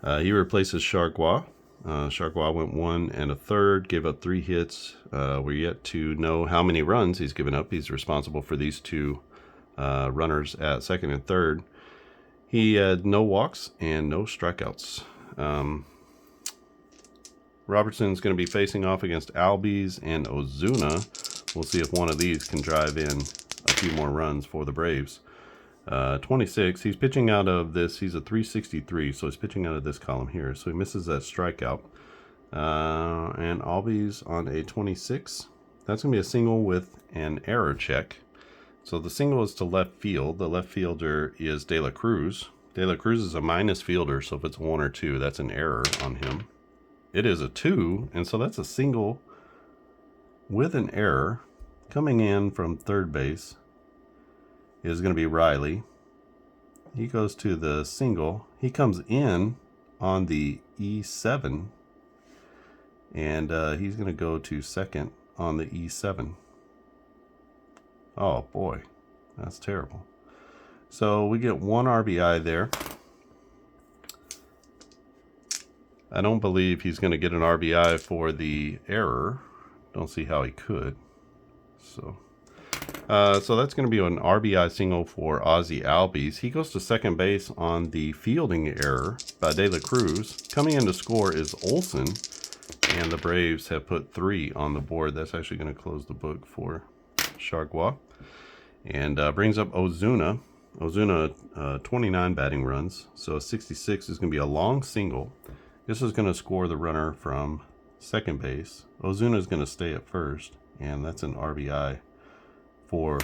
He replaces Chargois. Chargois went 1 1/3, gave up 3 hits. We're yet to know how many runs he's given up. He's responsible for these 2 runners at second and third. He had no walks and no strikeouts. Robertson's going to be facing off against Albies and Ozuna. We'll see if one of these can drive in a few more runs for the Braves. 26, he's pitching out of this. He's a 363, so he's pitching out of this column here. So he misses that strikeout. And Albies on a 26. That's going to be a single with an error check. So the single is to left field. The left fielder is De La Cruz. De La Cruz is a minus fielder, so if it's 1 or 2, that's an error on him. It is a 2, and so that's a single with an error. Coming in from third base is going to be Riley. He goes to the single. He comes in on the E7, and he's going to go to second on the E7. Oh boy, that's terrible. So we get 1 RBI there. I don't believe he's going to get an RBI for the error. Don't see how he could. So that's going to be an RBI single for Ozzie Albies. He goes to second base on the fielding error by De La Cruz. Coming in to score is Olsen, and the Braves have put 3 on the board. That's actually going to close the book for Chargois. And brings up Ozuna. Ozuna, 29 batting runs. So a 66 is going to be a long single. This is going to score the runner from second base. Ozuna is going to stay at first, and that's an RBI for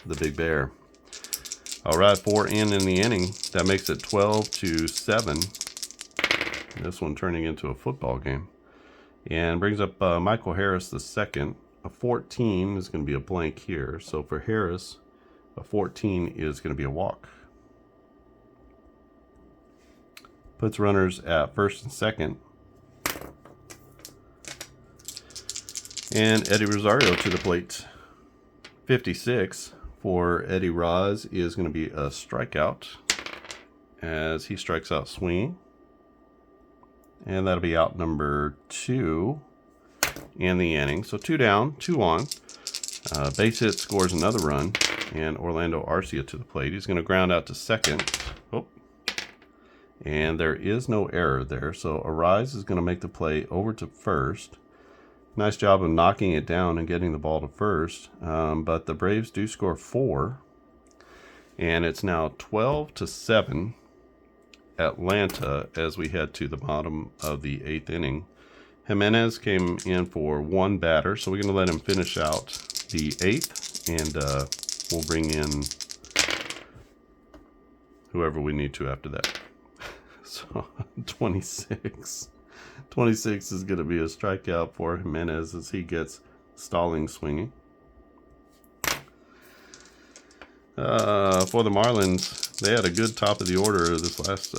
the Big Bear. All right, 4 in the inning. That makes it 12-7. This one turning into a football game. And brings up Michael Harris the second. A 14 is going to be a blank here. So for Harris, a 14 is going to be a walk. Puts runners at first and second. And Eddie Rosario to the plate. 56 for Eddie Roz is going to be a strikeout, as he strikes out swinging. and that'll be out number 2 in the inning. So 2 down, 2 on. Base hit scores another run, and Orlando Arcia to the plate. He's going to ground out to second. Oh, and there is no error there. So Arise is going to make the play over to first. Nice job of knocking it down and getting the ball to first. But the Braves do score 4, and it's now 12-7 Atlanta as we head to the bottom of the 8th inning. Jimenez came in for 1 batter, so we're going to let him finish out the 8th, and we'll bring in whoever we need to after that. So 26. 26 is going to be a strikeout for Jimenez as he gets stalling swinging. For the Marlins, they had a good top of the order this last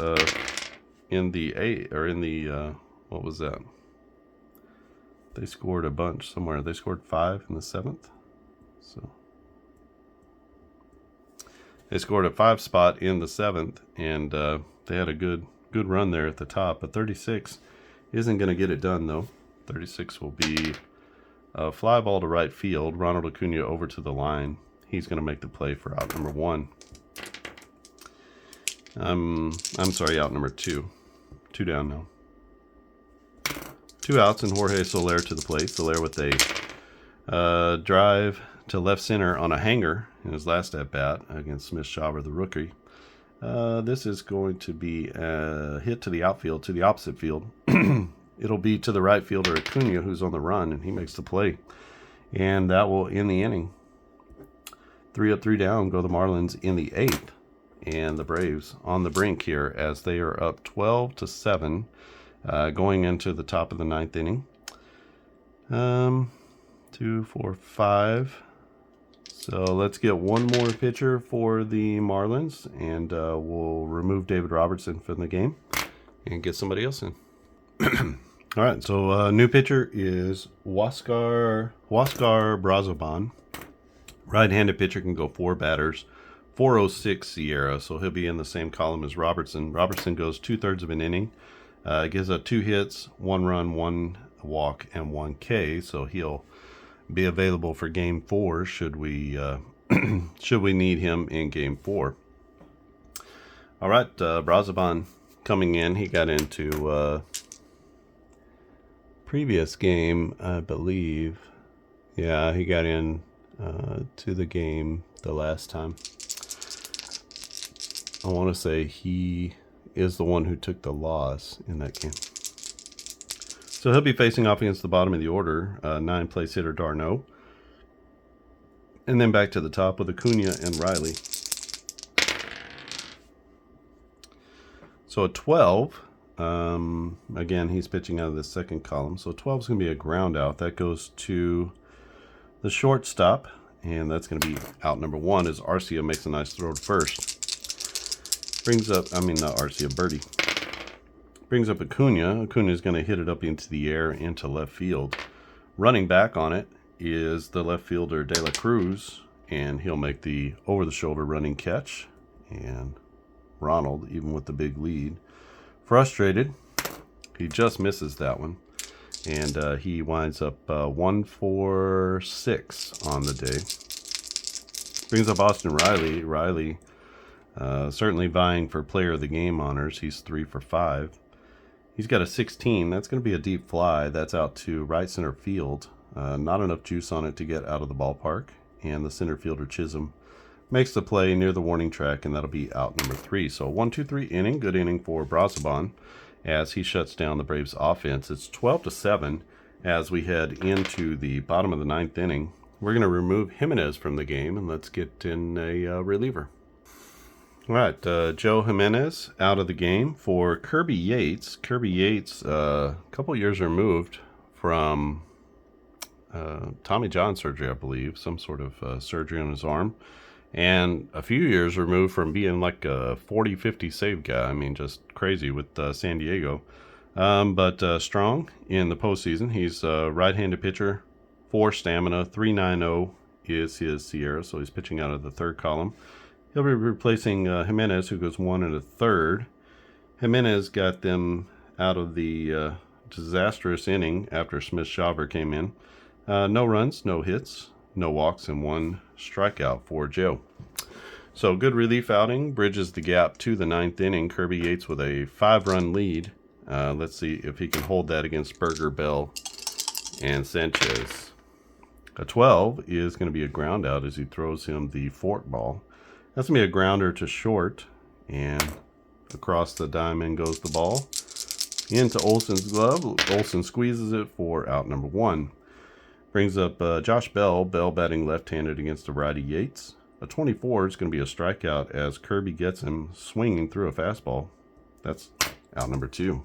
in the 8 or in the what was that? They scored a bunch somewhere. They scored 5 in the 7th. So they scored a 5 spot in the 7th, and they had a good run there at the top. But 36 isn't going to get it done though. 36 will be a fly ball to right field. Ronald Acuna over to the line. He's going to make the play for out number 1. I'm sorry, out number 2. 2 down now. 2 outs, and Jorge Soler to the plate. Soler with a drive to left center on a hanger in his last at bat against Smith Shawver, the rookie. This is going to be a hit to the outfield, to the opposite field. It'll be to the right fielder Acuna, who's on the run, and he makes the play. And that will end the inning. 3 up, 3 down go the Marlins in the 8th. And the Braves on the brink here as they are up 12-7 going into the top of the 9th inning. 2, 4, 5. So let's get one more pitcher for the Marlins, and we'll remove David Robertson from the game and get somebody else in. All right, so new pitcher is Huáscar Brazoban. Right-handed pitcher, can go 4 batters. 406 Sierra, so he'll be in the same column as Robertson. Robertson goes 2/3 of an inning, gives up 2 hits, 1 run, 1 walk, and 1 K. So he'll be available for Game 4 should we should we need him in Game 4. All right, Brazoban coming in. He got into previous game, I believe. Yeah, he got in to the game the last time. I want to say he is the one who took the loss in that game. So he'll be facing off against the bottom of the order, 9 place hitter d'Arnaud. And then back to the top with Acuna and Riley. So a 12, again, he's pitching out of the second column. So 12 is going to be a ground out. That goes to the shortstop, and that's going to be out number 1 as Arcia makes a nice throw to first. Brings up, not Arcia, Birdie. Brings up Acuna. Acuna is going to hit it up into the air into left field. Running back on it is the left fielder De La Cruz, and he'll make the over-the-shoulder running catch. And Ronald, even with the big lead, frustrated. He just misses that one. And he winds up 1 for 6 on the day. Brings up Austin Riley. Riley certainly vying for player of the game honors. He's 3 for 5. He's got a 16. That's going to be a deep fly. That's out to right center field. Not enough juice on it to get out of the ballpark. And the center fielder Chisholm makes the play near the warning track, and that'll be out number 3. So 1-2-3 inning. Good inning for Brazoban as he shuts down the Braves offense. It's 12-7 as we head into the bottom of the 9th inning. We're going to remove Jimenez from the game, and let's get in a reliever. All right, Joe Jimenez out of the game for Kirby Yates. Kirby Yates, a couple years removed from Tommy John surgery, I believe, some sort of surgery on his arm, and a few years removed from being like a 40-50 save guy. Just crazy with San Diego. But strong in the postseason. He's a right-handed pitcher, 4 stamina, 3.90 is his Sierra, so he's pitching out of the 3rd column. He'll be replacing Jimenez, who goes 1 1/3. Jimenez got them out of the disastrous inning after Smith-Shawver came in. No runs, no hits, no walks, and 1 strikeout for Joe. So good relief outing, bridges the gap to the 9th inning. Kirby Yates with a 5-run lead. Let's see if he can hold that against Berger, Bell, and Sanchez. A 12 is going to be a ground out as he throws him the fork ball. That's going to be a grounder to short, and across the diamond goes the ball into Olson's glove. Olson squeezes it for out number 1. Brings up Josh Bell. Bell batting left-handed against the righty Yates. A 24 is going to be a strikeout as Kirby gets him swinging through a fastball. That's out number 2.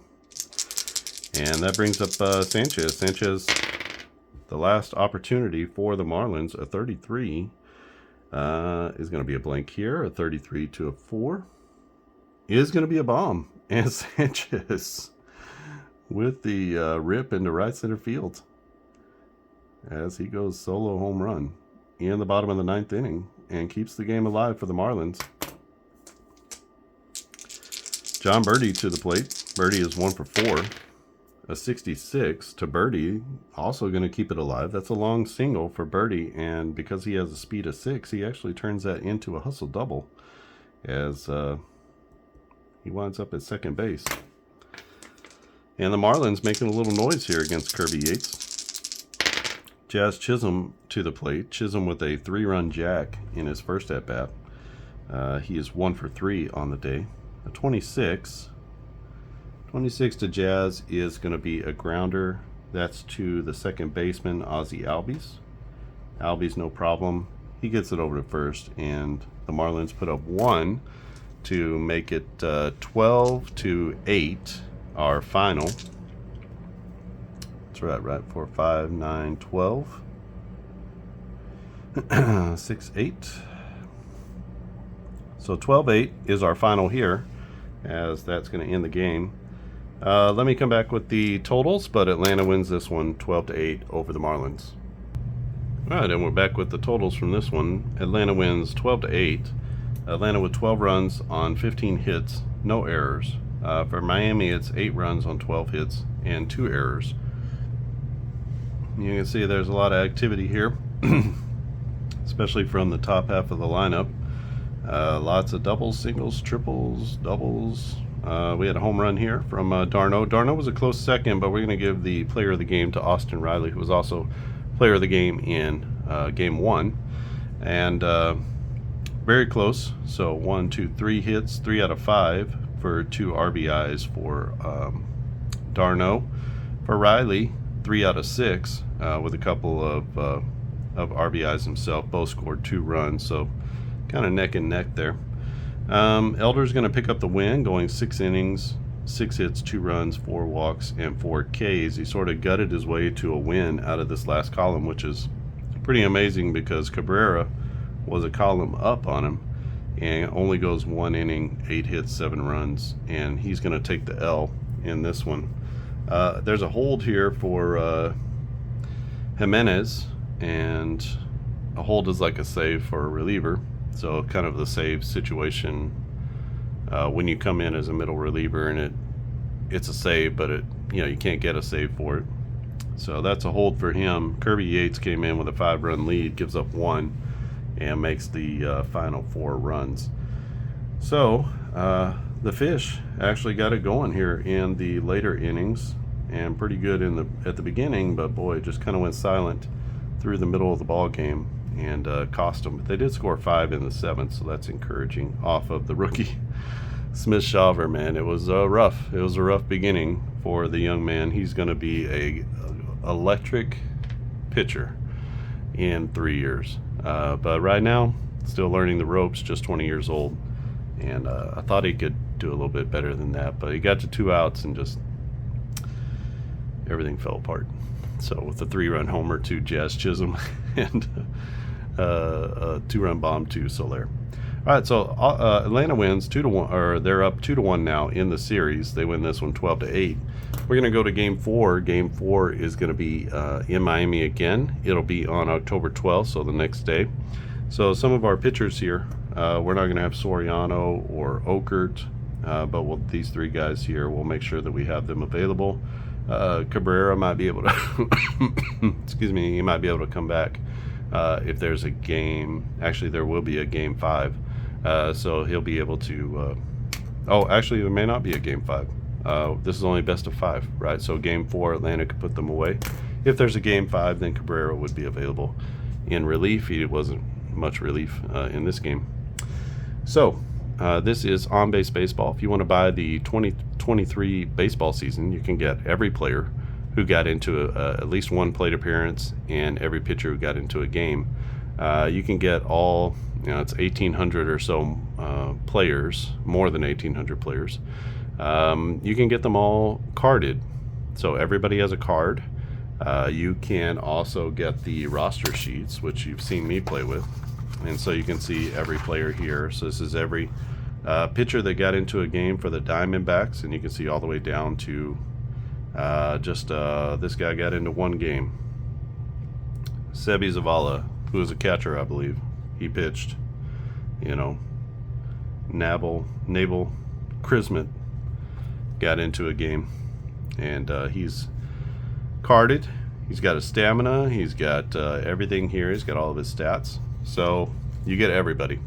And that brings up Sanchez. Sanchez, the last opportunity for the Marlins. A 33 is going to be a blank here. A 33 to a 4 is going to be a bomb. And Sanchez with the rip into right center field as he goes solo home run in the bottom of the 9th inning and keeps the game alive for the Marlins. John Birdie to the plate. Birdie is 1 for 4. A 66 to Birdie, also going to keep it alive. That's a long single for Birdie, and because he has a speed of 6, he actually turns that into a hustle double as he winds up at second base. And the Marlins making a little noise here against Kirby Yates. Jazz Chisholm to the plate. Chisholm with a 3-run jack in his first at-bat. He is 1 for 3 on the day. A 26 to Jazz is going to be a grounder. That's to the second baseman, Ozzie Albies. Albies, no problem. He gets it over to first, and the Marlins put up 1 to make it 12-8, our final. That's right, 4, 5, 9, 12. 6, 8. So 12-8 is our final here, as that's going to end the game. Let me come back with the totals, but Atlanta wins this one 12-8 over the Marlins. All right, and we're back with the totals from this one. Atlanta wins 12-8. Atlanta with 12 runs on 15 hits, no errors. For Miami, it's 8 runs on 12 hits and 2 errors. You can see there's a lot of activity here, especially from the top half of the lineup. Lots of doubles, singles, triples, doubles. We had a home run here from Darno. Darno was a close second, but we're going to give the player of the game to Austin Riley, who was also player of the game in game 1. And very close. So 1, 2, 3 hits, 3 out of 5 for 2 RBIs for Darno. For Riley, 3 out of 6 with a couple of RBIs himself. Both scored 2 runs, so kind of neck and neck there. Elder's going to pick up the win, going 6 innings, 6 hits, 2 runs, 4 walks, and 4 Ks. He sort of gutted his way to a win out of this last column, which is pretty amazing because Cabrera was a column up on him and only goes 1 inning, 8 hits, 7 runs, and he's going to take the L in this one. There's a hold here for Jimenez, and a hold is like a save for a reliever. So kind of the save situation when you come in as a middle reliever and it's a save, but you can't get a save for it. So that's a hold for him. Kirby Yates came in with a 5-run lead, gives up 1, and makes the final 4 runs. So the Fish actually got it going here in the later innings, and pretty good at the beginning, but boy, it just kind of went silent through the middle of the ball game and cost them. But they did score 5 in the 7th, so that's encouraging off of the rookie Smith-Shawver. Man, it was rough. It was a rough beginning for the young man. He's going to be a electric pitcher in 3 years. But right now, still learning the ropes, just 20 years old. And I thought he could do a little bit better than that, but he got to 2 outs and just everything fell apart. So with a 3-run homer to Jazz Chisholm and a 2-run bomb to Soler. All right, so Atlanta wins 2-1, or they're up 2-1 now in the series. They win this one 12-8. We're going to go to Game 4. Game 4 is going to be in Miami again. It'll be on October 12th, so the next day. So some of our pitchers here, we're not going to have Soriano or Okert but these three guys here, we'll make sure that we have them available. Cabrera might be able to, excuse me, he might be able to come back if there's a game. Actually, there will be a game 5, so he'll be able to. Oh, actually, there may not be a game 5. This is only best of 5, right? So game 4, Atlanta could put them away. If there's a game 5, then Cabrera would be available in relief. He wasn't much relief in this game. So this is On Base Baseball. If you want to buy the 2023 baseball season, you can get every player who got into at least one plate appearance and every pitcher who got into a game. You can get all, it's 1,800 or so players, more than 1,800 players. You can get them all carded. So everybody has a card. You can also get the roster sheets, which you've seen me play with. And so you can see every player here. So this is every pitcher that got into a game for the Diamondbacks, and you can see all the way down to this guy got into one game. Sebi Zavala, who was a catcher, I believe. He pitched. Nabil Krismet got into a game, and he's carded. He's got his stamina. He's got everything here. He's got all of his stats. So you get everybody,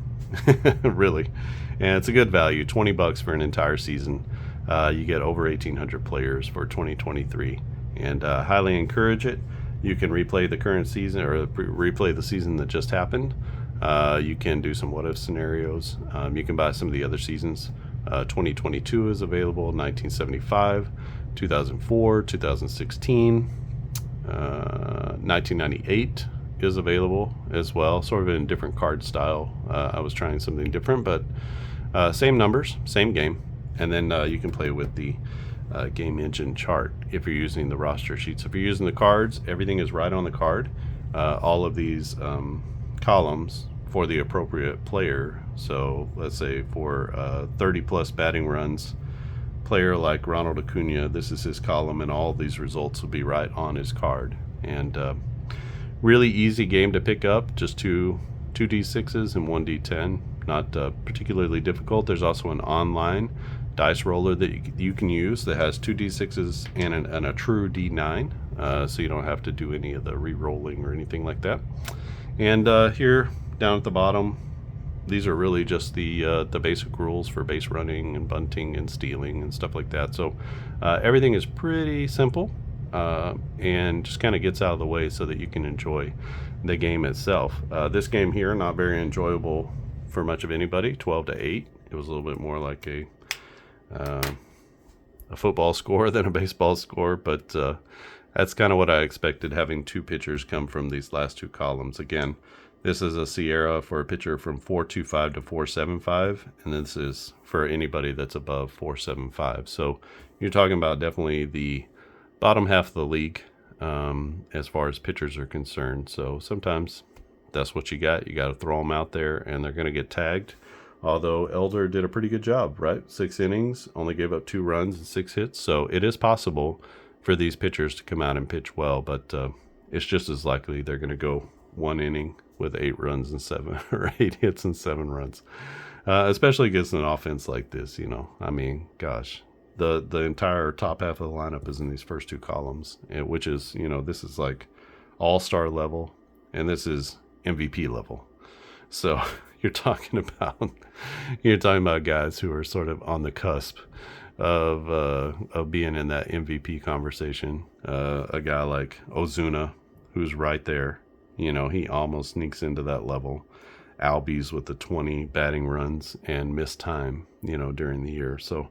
really, and it's a good value. $20 for an entire season. You get over 1,800 players for 2023, and highly encourage it. You can replay the current season or replay the season that just happened. You can do some what if scenarios. You can buy some of the other seasons. 2022 is available, 1975, 2004, 2016, 1998 is available as well, sort of in a different card style. I was trying something different, but same numbers, same game. And then you can play with the game engine chart if you're using the roster sheets. If you're using the cards, everything is right on the card. All of these columns for the appropriate player. So let's say for 30 plus batting runs, player like Ronald Acuna, this is his column, and all these results will be right on his card. And really easy game to pick up, just two D6s and one D10. Not particularly difficult. There's also an online dice roller that you can use that has 2 D6s and a true D9, so you don't have to do any of the re-rolling or anything like that. And here down at the bottom, these are really just the basic rules for base running and bunting and stealing and stuff like that. So everything is pretty simple and just kind of gets out of the way so that you can enjoy the game itself. This game here, not very enjoyable for much of anybody. 12-8. It was a little bit more like a football score than a baseball score, but that's kind of what I expected, having two pitchers come from these last two columns. Again, this is a Sierra for a pitcher from 4.25 to 4.75, and this is for anybody that's above 4.75. So you're talking about definitely the bottom half of the league as far as pitchers are concerned. So sometimes that's what you got. You got to throw them out there, and they're going to get tagged. Although Elder did a pretty good job, right? 6 innings, only gave up 2 runs and 6 hits. So it is possible for these pitchers to come out and pitch well, but it's just as likely they're going to go 1 inning with 8 runs and 7 or 8 hits and 7 runs, especially against an offense like this. I mean, gosh, the entire top half of the lineup is in these first 2 columns, which is, this is like all-star level, and this is MVP level. So you're talking about guys who are sort of on the cusp of being in that MVP conversation. A guy like Ozuna, who's right there, he almost sneaks into that level. Albies with the 20 batting runs and missed time, during the year. So,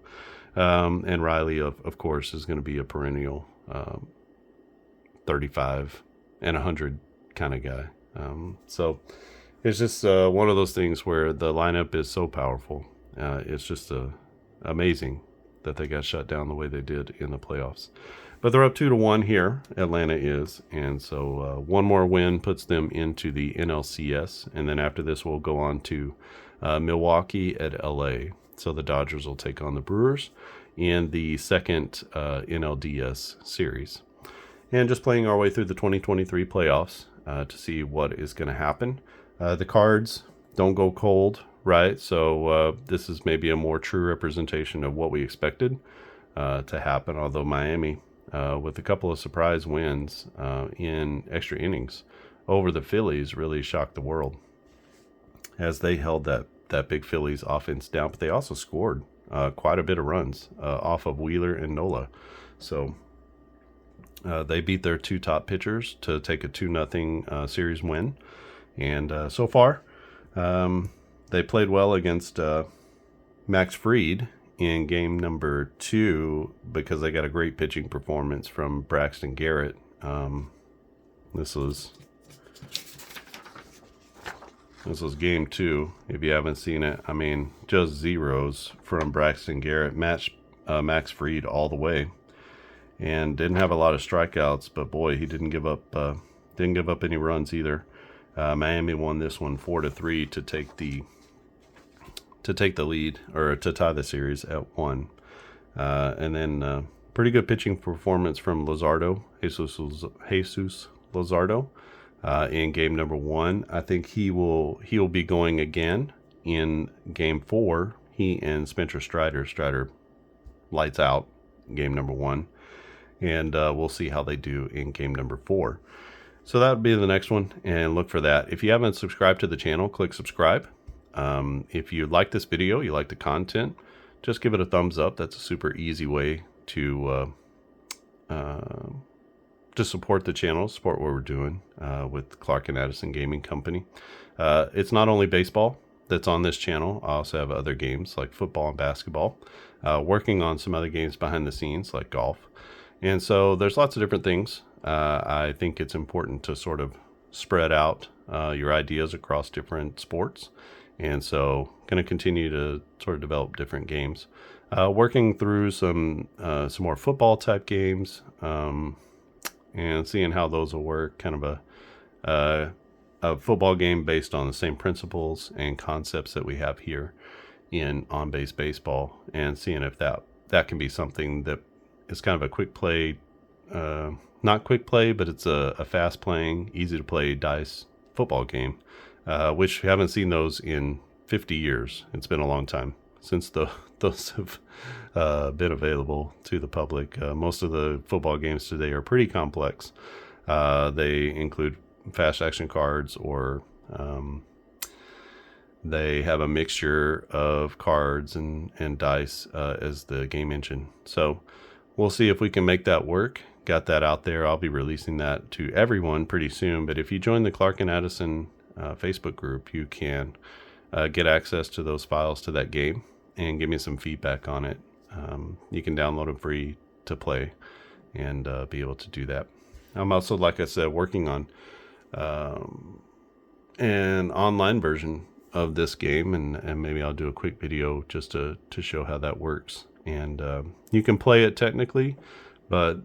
and Riley, of course, is going to be a perennial 35 and 100 kind of guy. So it's just one of those things where the lineup is so powerful. It's just amazing that they got shut down the way they did in the playoffs. But they're up 2-1 here, Atlanta is. And so one more win puts them into the NLCS. And then after this, we'll go on to Milwaukee at LA. So the Dodgers will take on the Brewers in the second NLDS series. And just playing our way through the 2023 playoffs to see what is going to happen. The cards don't go cold, right? So this is maybe a more true representation of what we expected to happen, although Miami, with a couple of surprise wins in extra innings over the Phillies, really shocked the world as they held that big Phillies offense down. But they also scored quite a bit of runs off of Wheeler and Nola. So they beat their two top pitchers to take a 2-0 series win. And so far, they played well against Max Fried in game number 2 because they got a great pitching performance from Braxton Garrett. This was game 2. If you haven't seen it, I mean, just zeros from Braxton Garrett. Matched Max Fried all the way, and didn't have a lot of strikeouts. But boy, he didn't give up any runs either. Miami won this one 4-3 to take the lead, or to tie the series at 1. And then pretty good pitching performance from Luzardo, Jesus Luzardo. In game number 1. I think he will be going again in game 4. He and Spencer Strider lights out game number 1, and we'll see how they do in game number 4. So that would be the next one, and look for that. If you haven't subscribed to the channel, click subscribe. If you like this video, you like the content, just give it a thumbs up. That's a super easy way to support the channel, support what we're doing with Clark and Addison Gaming Company. It's not only baseball that's on this channel. I also have other games like football and basketball, working on some other games behind the scenes like golf. And so there's lots of different things. I think it's important to sort of spread out your ideas across different sports. And so going to continue to sort of develop different games, working through some more football type games, and seeing how those will work. Kind of a football game based on the same principles and concepts that we have here in on-base baseball, and seeing if that can be something that is kind of a quick play, not quick play, but it's a fast playing, easy to play dice football game, which we haven't seen those in 50 years. It's been a long time since those have been available to the public. Most of the football games today are pretty complex. They include fast action cards, or they have a mixture of cards and dice as the game engine. So we'll see if we can make that work. Got that out there. I'll be releasing that to everyone pretty soon. But if you join the Clark and Addison Facebook group, you can get access to those files to that game and give me some feedback on it. You can download them free to play and be able to do that. I'm also, like I said, working on an online version of this game, and maybe I'll do a quick video just to show how that works. And you can play it technically, but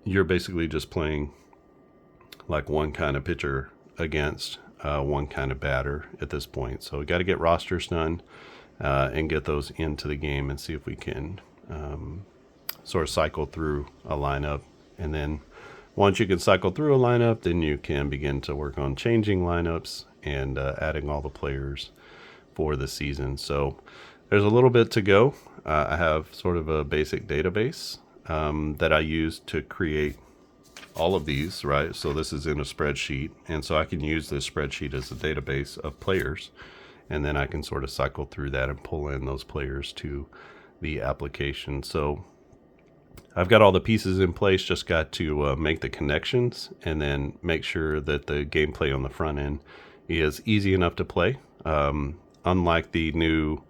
you're basically just playing like one kind of pitcher against one kind of batter at this point. So we got to get rosters done and get those into the game, and see if we can sort of cycle through a lineup. And then once you can cycle through a lineup, then you can begin to work on changing lineups and adding all the players for the season. So there's a little bit to go. I have sort of a basic database that I use to create all of these, right? So this is in a spreadsheet, and so I can use this spreadsheet as a database of players, and then I can sort of cycle through that and pull in those players to the application. So I've got all the pieces in place, just got to make the connections and then make sure that the gameplay on the front end is easy enough to play. Unlike the new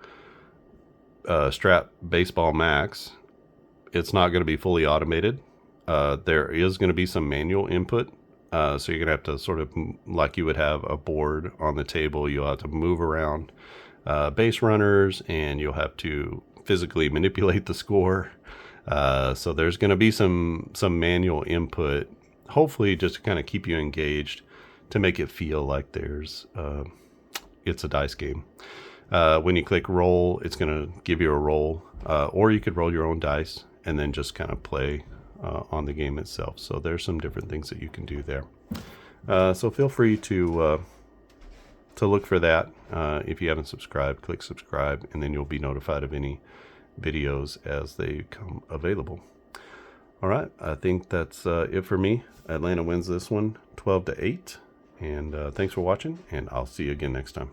Strap Baseball Max, it's not going to be fully automated. There is going to be some manual input. So you're going to have to sort of, like you would have a board on the table, you'll have to move around base runners, and you'll have to physically manipulate the score. So there's going to be some manual input, hopefully just to kind of keep you engaged, to make it feel like it's a dice game. When you click roll, it's going to give you a roll, or you could roll your own dice and then just kind of play on the game itself. So there's some different things that you can do there. So feel free to look for that. If you haven't subscribed, click subscribe, and then you'll be notified of any videos as they come available. All right, I think that's it for me. Atlanta wins this one 12-8. And thanks for watching, and I'll see you again next time.